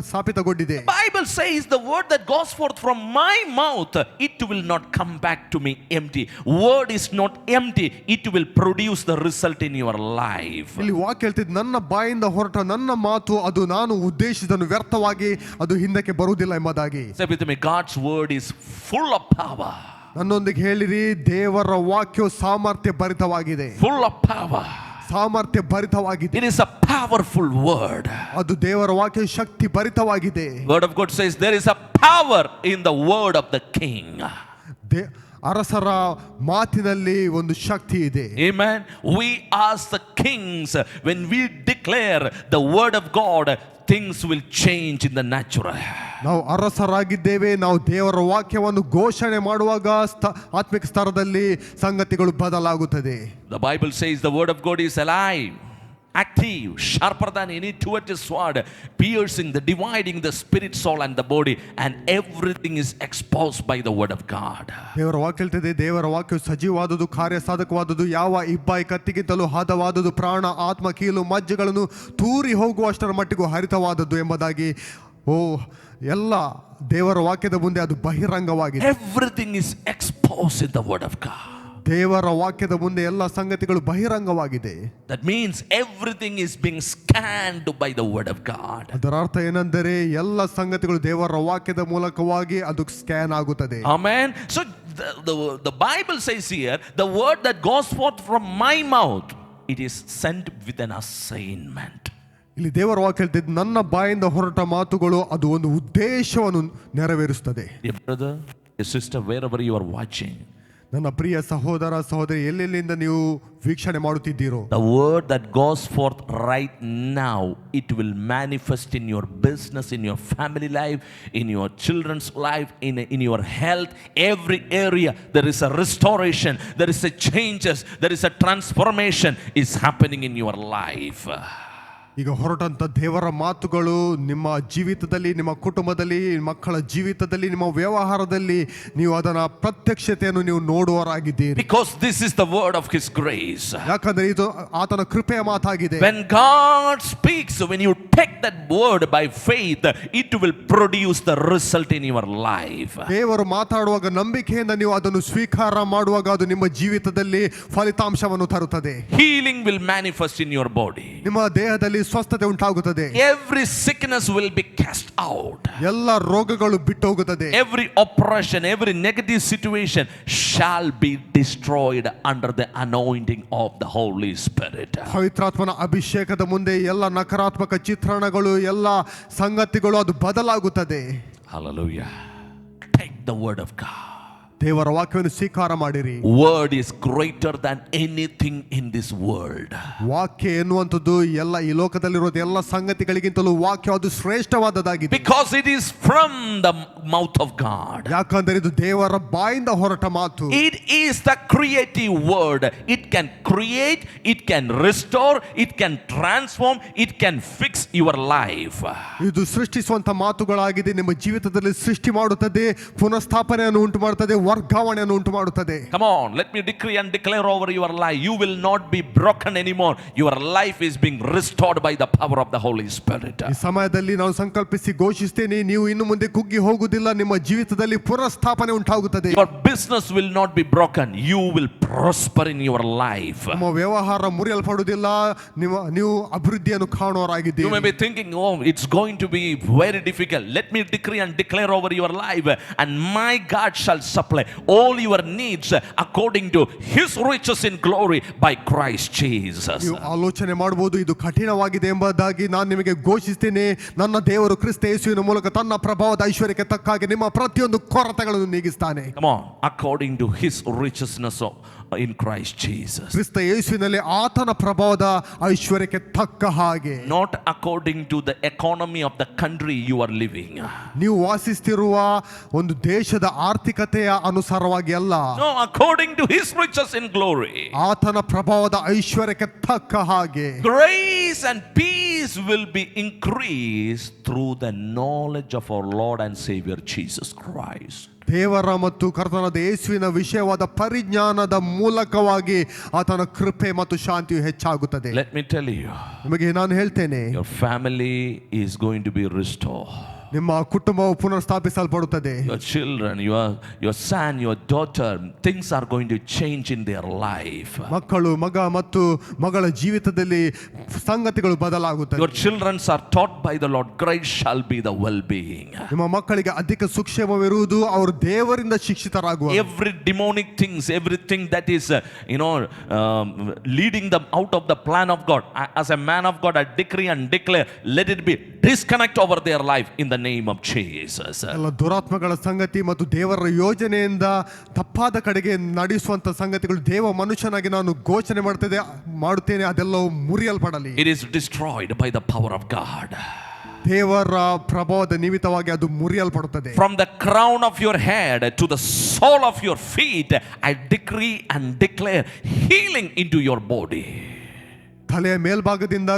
ಸ್ಥಾಪಿತಗೊಂಡಿದೆ. Bible says the word that goes forth from my mouth, it will not come back to me empty. Word is not empty, it will produce the result in your life. ಇಲ್ಲಿ ವಾಕ್ಯ ಹೇಳ್ತಿದ್ದು, ನನ್ನ ಬಾಯಿಂದ ಹೊರಟ ನನ್ನ ಮಾತು ಅದು ನಾನು ಉದ್ದೇಶಿಸಿದನು ವ್ಯರ್ಥವಾಗಿ ಅದು ಹಿಂದಕ್ಕೆ ಬರುವುದಿಲ್ಲ ಎಂಬುದಾಗಿ. Say with me, God's word is full of power. ನನ್ನೊಂದಿಗೆ ಹೇಳಿರಿ, ದೇವರ ವಾಕ್ಯವು ಸಾಮರ್ಥ್ಯ ಭರಿತವಾಗಿದೆ. Full of power. ಸಾಮರ್ಥ್ಯ ಭರಿತವಾಗಿದೆ. It is a powerful word. ಅದು ದೇವರ ವಾಕ್ಯ ಶಕ್ತಿ ಭರಿತವಾಗಿದೆ. Word of God says there is a power in the word of the king. ಅರಸರ ಮಾತಿನಲ್ಲಿ ಒಂದು ಶಕ್ತಿ ಇದೆ. Amen. We as the kings, when we declare the word of God, things will change in the natural. ನಾವು ಅರಸರಾಗಿದ್ದೇವೆ. ನಾವು ದೇವರ ವಾಕ್ಯವನ್ನು ಘೋಷಣೆ ಮಾಡುವಾಗ ಆತ್ಮಿಕ ಸ್ತರದಲ್ಲಿ ಸಂಗತಿಗಳು ಬದಲಾಗುತ್ತದೆ. The Bible says the word of God is alive, active, sharper than any two-edged sword, piercing, dividing the spirit, soul and the body, and everything is exposed by the word of God. ದೇವರ ವಾಕ್ಯ ಹೇಳ್ತದೆ, ದೇವರ ವಾಕ್ಯವು ಸಜೀವವಾದುದು, ಕಾರ್ಯ ಸಾಧಕವಾದುದು, ಯಾವ ಇಬ್ಬಾಯಿ ಕತ್ತಿಗಿಂತಲೂ ಹದವಾದುದು, ಪ್ರಾಣ ಆತ್ಮ ಕೀಲು ಮಜ್ಜೆಗಳನ್ನು ತೂರಿ ಹೋಗುವಷ್ಟರ ಮಟ್ಟಿಗೂ ಹರಿತವಾದದ್ದು ಎಂಬುದಾಗಿ. ಎಲ್ಲ ದೇವರ ವಾಕ್ಯದ ಮುಂದೆ ಅದು ಬಹಿರಂಗವಾಗಿದೆ. Everything is exposed in the word of God. ದೇವರ ವಾಕ್ಯದ ಮುಂದೆ ಎಲ್ಲ ಸಂಗತಿಗಳು ಬಹಿರಂಗವಾಗಿದೆ. That means everything is being scanned by the word of God. ಅದರ ಅರ್ಥ ಏನೆಂದರೆ ಎಲ್ಲ ಸಂಗತಿಗಳು ದೇವರ ವಾಕ್ಯದ ಮೂಲಕವಾಗಿ ಅದು ಸ್ಕ್ಯಾನ್ ಆಗುತ್ತದೆ. Amen. So the Bible says here, the word that goes forth from my mouth, it is sent with an assignment. ಇಲ್ಲಿ ದೇವರ ವಾಕ್ಯ ಹೇಳ್ತಿದ್ದು, ನನ್ನ ಬಾಯಿಂದ ಹೊರಟ ಮಾತುಗಳು ಅದು ಒಂದು ಉದ್ದೇಶವನ್ನು ನೆರವೇರಿಸುತ್ತದೆ. Dear brother, dear sister, wherever you are watching, ನನ್ನ ಪ್ರಿಯ ಸಹೋದರ ಸಹೋದರಿ, ಎಲ್ಲೆಲ್ಲಿಂದ ನೀವು ವೀಕ್ಷಣೆ ಮಾಡುತ್ತಿದ್ದೀರೋ, the word that goes forth right now, it will manifest in your business, in your family life, in your children's life, in your health, every area. There is a restoration, there is a changes, there is a transformation is happening in your life. ಈಗ ಹೊರಟಂತ ದೇವರ ಮಾತುಗಳು ನಿಮ್ಮ ಜೀವಿತದಲ್ಲಿ, ನಿಮ್ಮ ಕುಟುಂಬದಲ್ಲಿ, ಮಕ್ಕಳ ಜೀವಿತದಲ್ಲಿ, ನಿಮ್ಮ ವ್ಯವಹಾರದಲ್ಲಿ ನೀವು ಅದನ್ನ ಪ್ರತ್ಯಕ್ಷತೆಯನ್ನು ನೀವು ನೋಡುವರಾಗಿದ್ದೀರಿ. Because this is the word of His grace. ಯಾಕಂದ್ರೆ ಇದು ಆತನ ಕೃಪೆಯ ಮಾತಾಗಿದೆ. When God speaks, when you take that word by faith, it will produce the result in your life. ದೇವರು ಮಾತಾಡುವಾಗ ನಂಬಿಕೆಯಿಂದ ನೀವು ಅದನ್ನು ಸ್ವೀಕಾರ ಮಾಡುವಾಗ ಅದು ನಿಮ್ಮ ಜೀವಿತದಲ್ಲಿ ಫಲಿತಾಂಶವನ್ನು ತರುತ್ತದೆ. Healing will manifest in your body. ನಿಮ್ಮ ದೇಹದಲ್ಲಿ ಸ್ವಸ್ಥತೆ ಉಂಟಾಗುತ್ತದೆ. Every sickness will be cast out. ಎಲ್ಲ ರೋಗಗಳು ಬಿಟ್ಟು ಹೋಗುತ್ತದೆ. Every oppression, every negative situation shall be destroyed under the anointing of the Holy Spirit. ಪವಿತ್ರಾತ್ಮನ ಅಭಿಷೇಕದ ಮುಂದೆ ಎಲ್ಲ ನಕಾರಾತ್ಮಕ ಚಿತ್ರಣಗಳು, ಎಲ್ಲ ಸಂಗತಿಗಳು ಅದು ಬದಲಾಗುತ್ತದೆ. Hallelujah. Take the word of God. ದೇವರ ವಾಕ್ಯವನ್ನು ಸ್ವೀಕಾರ ಮಾಡಿರಿ. Word is greater than anything in this world. ವಾಕ್ಯ ಎನ್ನುವಂಥದ್ದು ಎಲ್ಲ ಈ ಲೋಕದಲ್ಲಿರೋದು ಎಲ್ಲ ಸಂಗತಿಗಳಿಗಿಂತಲೂ ವಾಕ್ಯ ಅದು ಶ್ರೇಷ್ಠವಾದದ್ದಾಗಿದೆ. Because it is from the mouth of God. ಯಾಕಂದರೆ ಇದು ದೇವರ ಬಾಯಿಂದ ಹೊರಟ ಮಾತು. It is the creative word. It can create, it can restore, it can transform, it can fix your life. ಇದು ಸೃಷ್ಟಿಸುವಂತ ಮಾತುಗಳಾಗಿದೆ. ನಿಮ್ಮ ಜೀವಿತದಲ್ಲಿ ಸೃಷ್ಟಿ ಮಾಡುತ್ತದೆ, ಪುನಃಸ್ಥಾಪನೆಯನ್ನು ಉಂಟು ಮಾಡುತ್ತದೆ, ವರ್ಗಾವಣೆಯನ್ನು ಉಂಟು ಮಾಡುತ್ತದೆ. Come on, let me decree and declare over your life. You will not be broken anymore. Your life is being restored by the power of the Holy Spirit. ಈ ಸಮಯದಲ್ಲಿ ನಾನು ಸಂಕಲ್ಪಿಸಿ ಘೋಷಿಸ್ತೇನೆ, ನೀವು ಇನ್ನು ಮುಂದೆ ಕುಗ್ಗಿ ಹೋಗುವುದಿಲ್ಲ. ನಿಮ್ಮ ಜೀವಿತದಲ್ಲಿ ಪುನಃಸ್ಥಾಪನೆ ಉಂಟಾಗುತ್ತದೆ. Your business will not be broken. You will prosper in your life. ನಿಮ್ಮ ವ್ಯವಹಾರ ಮುರಿಯಲ್ಪಡುವುದಿಲ್ಲ. ನೀವು ಅಭಿವೃದ್ಧಿಯನ್ನು ಕಾಣುವರಾಗಿದ್ದೀರಿ. You may be thinking, oh, it's going to be very difficult. Let me decree and declare over your life, and my God shall supply all your needs according to His riches in glory by Christ Jesus. ನೀವು ಆಲೋಚನೆ ಮಾಡಬಹುದು ಇದು ಕಠಿಣವಾಗಿದೆ ಎಂಬುದಾಗಿ. ನಾನು ನಿಮಗೆ ಘೋಷಿಸ್ತೇನೆ, ನನ್ನ ದೇವರು ಕ್ರಿಸ್ತ ಯೇಸುವಿನ ಮೂಲಕ ತನ್ನ ಪ್ರಭಾವದ ಐಶ್ವರ್ಯಕ್ಕೆ ತಕ್ಕಾಗಿ ನಿಮ್ಮ ಪ್ರತಿಯೊಂದು ಕೊರತೆಗಳನ್ನು ನೀಗಿಸ್ತಾನೆ. Come on, according to His richness in Christ Jesus. ಕ್ರಿಸ್ತ ಯೇಸುವಿನಲ್ಲಿ ಆತನ ಪ್ರಭಾವದ ಐಶ್ವರ್ಯಕ್ಕೆ ತಕ್ಕ ಹಾಗೆ. Not according to the economy of the country you are living. ನೀವು ವಾಸಿಸುತ್ತಿರುವ ಒಂದು ದೇಶದ ಆರ್ಥಿಕತೆಯ ಅನುಸಾರವಾಗಿ ಅಲ್ಲ. No, according to His riches in glory. ಆತನ ಪ್ರಭಾವದ ಐಶ್ವರ್ಯಕ್ಕೆ ತಕ್ಕ ಹಾಗೆ. Grace and peace will be increased through the knowledge of our Lord and Savior Jesus Christ. ದೇವರ ಮತ್ತು ಕರ್ತನಾದ ಯೇಸುವಿನ ವಿಷಯವಾದ ಪರಿಜ್ಞಾನದ ಮೂಲಕವಾಗಿ ಆತನ ಕೃಪೆ ಮತ್ತು ಶಾಂತಿಯು ಹೆಚ್ಚಾಗುತ್ತದೆ. Let me tell you, ನಿಮಗೆ ನಾನು ಹೇಳ್ತೇನೆ, your family is going to be restored. ನಿಮ್ಮ ಕುಟುಂಬವು ಪುನರ್ಸ್ಥಾಪಿಸಲ್ಪಡುತ್ತದೆ. Your children, your son, your daughter, things are going to change in their life. ಮಕ್ಕಳು, ಮಗ ಮತ್ತು ಮಗಳ ಜೀವಿತದಲ್ಲಿ ಸಂಗತಿಗಳು ಬದಲಾಗುತ್ತವೆ. Your children are taught by the Lord. Great shall be the well-being. ನಿಮ್ಮ ಮಕ್ಕಳಿಗೆ ಅಧಿಕ ಸುಕ್ಷೇಮವಿರುವುದು, ಅವರು ದೇವರಿಂದ ಶಿಕ್ಷಿತರಾಗುವರು. Every demonic things, everything that is leading them out of the plan of God. As a man of God, I decree and declare, let it be disconnect over their life in the name of Jesus. ಎಲ್ಲ ದುರಾತ್ಮಗಳ ಸಂಗತಿ ಮತ್ತು ದೇವರ ಯೋಜನೆಯಿಂದ ತಪ್ಪಾದ ಕಡೆಗೆ ನಡೆಸುವಂತ ಸಂಗತಿಗಳು ದೇವ ಮನುಷ್ಯನಾಗಿ ನಾನು ಘೋಷಣೆ ಮಾಡುತ್ತೇನೆ, ಅದೆಲ್ಲವೂ ಮುರಿಯಲ್ಪಡಲಿ. It is destroyed by the power of God. ದೇವರ ಪ್ರಭಾವದ ನಿಮಿತ್ತವಾಗಿ ಅದು ಮುರಿಯಲ್ಪಡುತ್ತದೆ. From the crown of your head to the sole of your feet, I decree and declare healing into your body. ತಲೆಯ ಮೇಲ್ಭಾಗದಿಂದ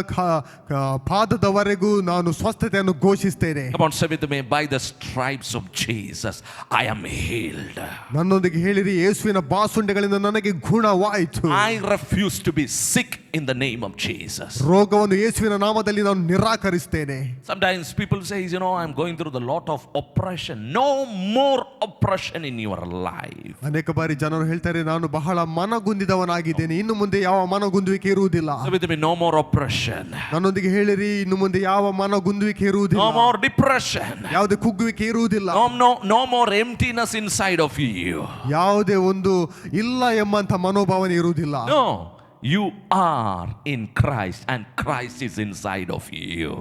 ಪಾದದವರೆಗೂ ನಾನು ಸ್ವಸ್ಥತೆಯನ್ನು ಘೋಷಿಸ್ತೇನೆ. Come on, say with me, by the stripes of Jesus I am healed. ನನ್ನೊಂದಿಗೆ ಹೇಳಿರಿ, ಯೇಸುವಿನ ಬಾಸುಂಡೆಗಳಿಂದ ನನಗೆ ಗುಣವಾಯಿತು. I refuse to be sick in the name of Jesus. ರೋಗವನ್ನು ಯೇಸುವಿನ ನಾಮದಲ್ಲಿ ನಾನು ನಿರಾಕರಿಸ್ತೇನೆ. Sometimes people say, I'm going through the lot of oppression. No more oppression in your life. ಅನೇಕ ಬಾರಿ ಜನರು ಹೇಳ್ತಾರೆ, ನಾನು ಬಹಳ ಮನಗುಂದಿದವನಾಗಿದ್ದೇನೆ, ಇನ್ನು ಮುಂದೆ ಯಾವ ಮನಗುಂದುವಿಕೆ ಇರುವುದಿಲ್ಲ. No more oppression. ನನ್ನೊಂದಿಗೆ ಹೇಳಿರಿ, ಇನ್ನು ಮುಂದೆ ಯಾವ ಮನಗುಂದುವಿಕೆ ಇರುವುದಿಲ್ಲ. No more depression. ಯಾವುದೇ ಕುಗ್ಗುವಿಕೆ ಇರುವುದಿಲ್ಲ. No more emptiness inside of you. ಯಾವುದೇ ಒಂದು ಇಲ್ಲ ಎಂಬಂತ ಮನೋಭಾವನೆ ಇರುವುದಿಲ್ಲ. No, you are in Christ and Christ is inside of you.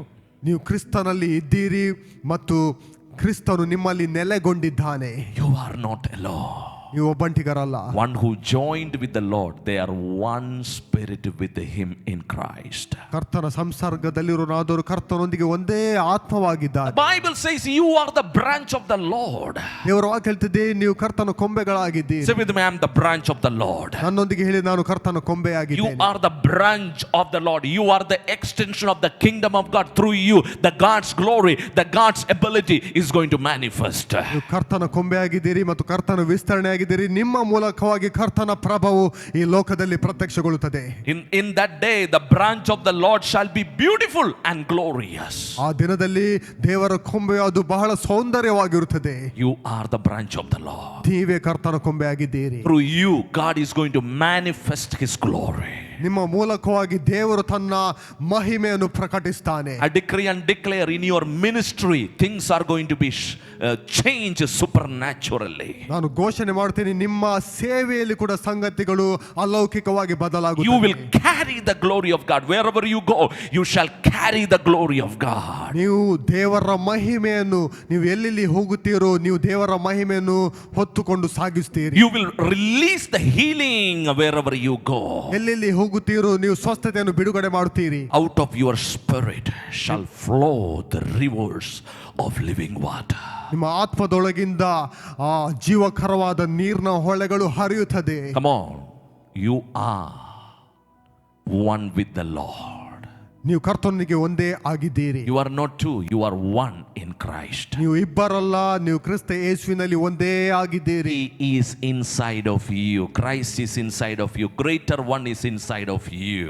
ನೀವು ಕ್ರಿಸ್ತನಲ್ಲಿ ಇದ್ದೀರಿ ಮತ್ತು ಕ್ರಿಸ್ತನು ನಿಮ್ಮಲ್ಲಿ ನೆಲೆಗೊಂಡಿದ್ದಾನೆ. You are not alone. ನೀವು ಒಬ್ಬಂಟಿಗರಲ್ಲ. One who joined with the Lord, they are one spirit with him in Christ. ಕರ್ತನ ಸಂಸರ್ಗದಲ್ಲಿರುವನಾದರೂ ಕರ್ತನೊಂದಿಗೆ ಒಂದೇ ಆತ್ಮವಾಗಿದ್ದಾರೆ. The Bible says you are the branch of the Lord. ದೇವರ ವಾಕ್ಯ ಹೇಳ್ತಿದೆ ನೀವು ಕರ್ತನ ಕೊಂಬೆಗಳಾಗಿದ್ದೀರಿ. Say with me, I am the branch of the Lord. ನನ್ನೊಂದಿಗೆ ಹೇಳಿ ನಾನು ಕರ್ತನ You ಕೊಂಬೆಯಾಗಿದ್ದೇನೆ. are the branch of the Lord. You are the extension of the kingdom of God. Through you, the God's glory, the God's ability is going to manifest. ನೀವು ಕರ್ತನ ಕೊಂಬೆಯಾಗಿದ್ದೀರಿ ಮತ್ತು ಕರ್ತನ ವಿಸ್ತರಣೆ ಆಗಿದ್ದೀರಿ. ನಿಮ್ಮ ಮೂಲಕವಾಗಿ ಕರ್ತನ ಪ್ರಭಾವವು ಈ ಲೋಕದಲ್ಲಿ ಪ್ರತ್ಯಕ್ಷಗೊಳ್ಳುತ್ತದೆ. In that day, the branch of the Lord shall be beautiful and glorious. ಆ ದಿನದಲ್ಲಿ ದೇವರ ಕೊಂಬೆಯು ಅದು ಬಹಳ ಸೌಂದರ್ಯವಾಗಿರುತ್ತದೆ. You are the branch of the Lord. ನೀವೇ ಕರ್ತನ ಕೊಂಬೆಯಾಗಿದ್ದೀರಿ. Through you, God is going to manifest His glory. ನಿಮ್ಮ ಮೂಲಕವಾಗಿ ದೇವರು ತನ್ನ ಮಹಿಮೆಯನ್ನು ಪ್ರಕಟಿಸ್ತಾನೆ. I decree and declare in your ministry, things are going to be changed supernaturally. ನಾನು ಘೋಷಣೆ ಮಾಡ್ತೀನಿ ನಿಮ್ಮ ಸೇವೆಯಲ್ಲಿ ಕೂಡ ಸಂಗತಿಗಳು ಅಲೌಕಿಕವಾಗಿ ಬದಲಾಗುತ್ತವೆ. You will carry the glory of God. Wherever you go, you shall carry the glory of God. ನೀವು ದೇವರ ಮಹಿಮೆಯನ್ನು ನೀವು ಎಲ್ಲೆಲ್ಲಿ ಹೋಗುತ್ತೀರೋ ನೀವು ದೇವರ ಮಹಿಮೆಯನ್ನು ಹೊತ್ತುಕೊಂಡು ಸಾಗಿಸ್ತೀರಿ. You will release the healing wherever you go. ಎಲ್ಲೆಲ್ಲಿ ಹೋಗುತ್ತೀರೋ ನೀವು ಸ್ವಸ್ಥತೆಯನ್ನು ಬಿಡುಗಡೆ ಮಾಡುತ್ತೀರಿ. Out of your spirit shall flow the rivers of living water. ನಿಮ್ಮ ಆತ್ಮದೊಳಗಿಂದ ಆ ಜೀವಕರವಾದ ನೀರಿನ ಹೊಳೆಗಳು ಹರಿಯುತ್ತದೆ. Come on, you are one with the Lord. ನೀವು ಕರ್ತನಿಗೆ ಒಂದೇ ಆಗಿದ್ದೀರಿ. You are not two, you are one in Christ. ನೀವು ಇಬ್ಬರಲ್ಲ, ನೀವು ಕ್ರಿಸ್ತ ಯೇಸುವಿನಲ್ಲಿ ಒಂದೇ ಆಗಿದ್ದೀರಿ. He is inside of you. Christ is inside of you. Greater one is inside of you.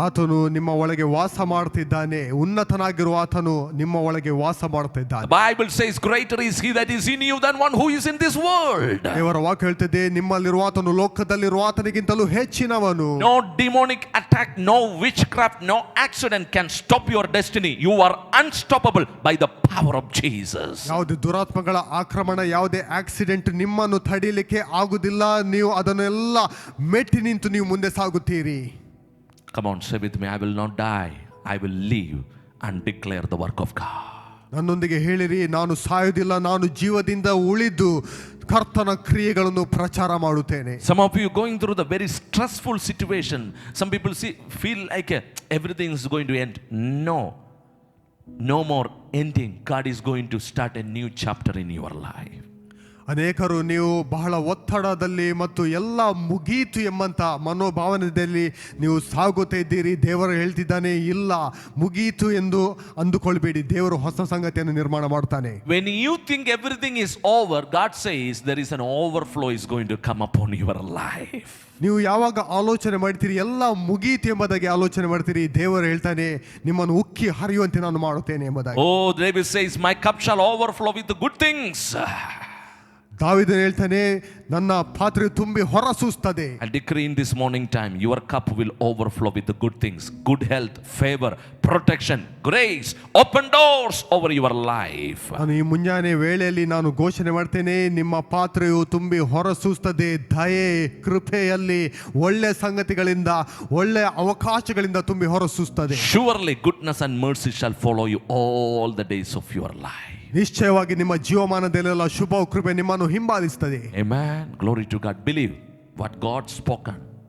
ಆತನು ನಿಮ್ಮ ಒಳಗೆ ವಾಸ ಮಾಡ್ತಿದ್ದಾನೆ. ಉನ್ನತನಾಗಿರುವ ಆತನು ನಿಮ್ಮ ಒಳಗೆ ವಾಸ ಮಾಡ್ತಿದ್ದಾನೆ. The Bible says greater is he that is in you than one who is in this world. ದೇವರ ವಾಕ್ಯ ಹೇಳ್ತಿದೆ ನಿಮ್ಮಲ್ಲಿರುವ ಆತನು ಲೋಕದಲ್ಲಿರುವ ಆತನಿಗಿಂತಲೂ ಹೆಚ್ಚಿನವನು. No demonic attack, no witchcraft, no accident can stop your destiny. You are unstoppable by the power of Jesus. ಯಾವುದೇ ದುರಾತ್ಮಗಳ ಆಕ್ರಮಣ, ಯಾವುದೇ accident ನಿಮ್ಮನ್ನು ತಡೀಲಿಕ್ಕೆ ಆಗುದಿಲ್ಲ. ನೀವು ಅದನ್ನೆಲ್ಲ ಮೆಟ್ಟಿ ನಿಂತು ನೀವು ಮುಂದೆ ಸಾಗುತ್ತೀರಿ. Come on, say with me, I will not die. I will live and declare the work of God. ನನ್ನೊಂದಿಗೆ ಹೇಳಿರಿ, ನಾನು ಸಾಯುವುದಿಲ್ಲ, ನಾನು ಜೀವದಿಂದ ಉಳಿದು ಕರ್ತನ ಕ್ರಿಯೆಗಳನ್ನು ಪ್ರಚಾರ ಮಾಡುತ್ತೇನೆ. Some of you going through the very stressful situation. Some people feel like everything is going to end. No more ending. God is going to start a new chapter in your life. ಅನೇಕರು ನೀವು ಬಹಳ ಒತ್ತಡದಲ್ಲಿ ಮತ್ತು ಎಲ್ಲ ಮುಗೀತು ಎಂಬಂತ ಮನೋಭಾವನೆಯಲ್ಲಿ ನೀವು ಸಾಗುತ್ತಾ ಇದ್ದೀರಿ. ದೇವರು ಹೇಳ್ತಿದ್ದಾನೆ, ಇಲ್ಲ ಮುಗೀತು ಎಂದು ಅಂದುಕೊಳ್ಬೇಡಿ, ದೇವರು ಹೊಸ ಸಂಗತಿಯನ್ನು ನಿರ್ಮಾಣ ಮಾಡ್ತಾನೆ. When you think everything is over, God says there is an overflow is going to come upon your life. ನೀವು ಯಾವಾಗ ಆಲೋಚನೆ ಮಾಡ್ತೀರಿ ಎಲ್ಲ ಮುಗೀತು ಎಂಬುದಾಗಿ ಆಲೋಚನೆ ಮಾಡ್ತೀರಿ, ದೇವರು ಹೇಳ್ತಾನೆ ನಿಮ್ಮನ್ನು ಉಕ್ಕಿ ಹರಿಯುವಂತೆ ನಾನು ಮಾಡುತ್ತೇನೆ ಎಂಬುದಾಗಿ. Oh, David says, my cup shall overflow with the good things. ದಾವೀದನು ಹೇಳ್ತಾನೆ ನನ್ನ ಪಾತ್ರೆ ತುಂಬಿ ಹೊರಸೂಸುತ್ತದೆ. I decree in this morning time, your cup will overflow with the good things, good health, favor, protection, grace, open doors over your life. ನಾನು ಈ ಮುಂಜಾನೆ ವೇಳೆಯಲ್ಲಿ ನಾನು ಘೋಷಣೆ ಮಾಡ್ತೇನೆ, ನಿಮ್ಮ ಪಾತ್ರೆಯು ತುಂಬಿ ಹೊರಸೂಸುತ್ತದೆ. ದಯೆ, ಕೃಪೆಯಲ್ಲಿ ಒಳ್ಳೆ ಸಂಗತಿಗಳಿಂದ, ಒಳ್ಳೆ ಅವಕಾಶಗಳಿಂದ ತುಂಬಿ ಹೊರಸೂಸುತ್ತದೆ. Surely goodness and mercy shall follow you all the days of your life. ನಿಶ್ಚಯವಾಗಿ ನಿಮ್ಮ ಜೀವಮಾನದಲ್ಲೆಲ್ಲ ಶುಭ ಕೃಪೆ ನಿಮ್ಮನ್ನು ಹಿಂಬಾಲಿಸುತ್ತದೆ. Amen. Glory to God. Believe what God spoken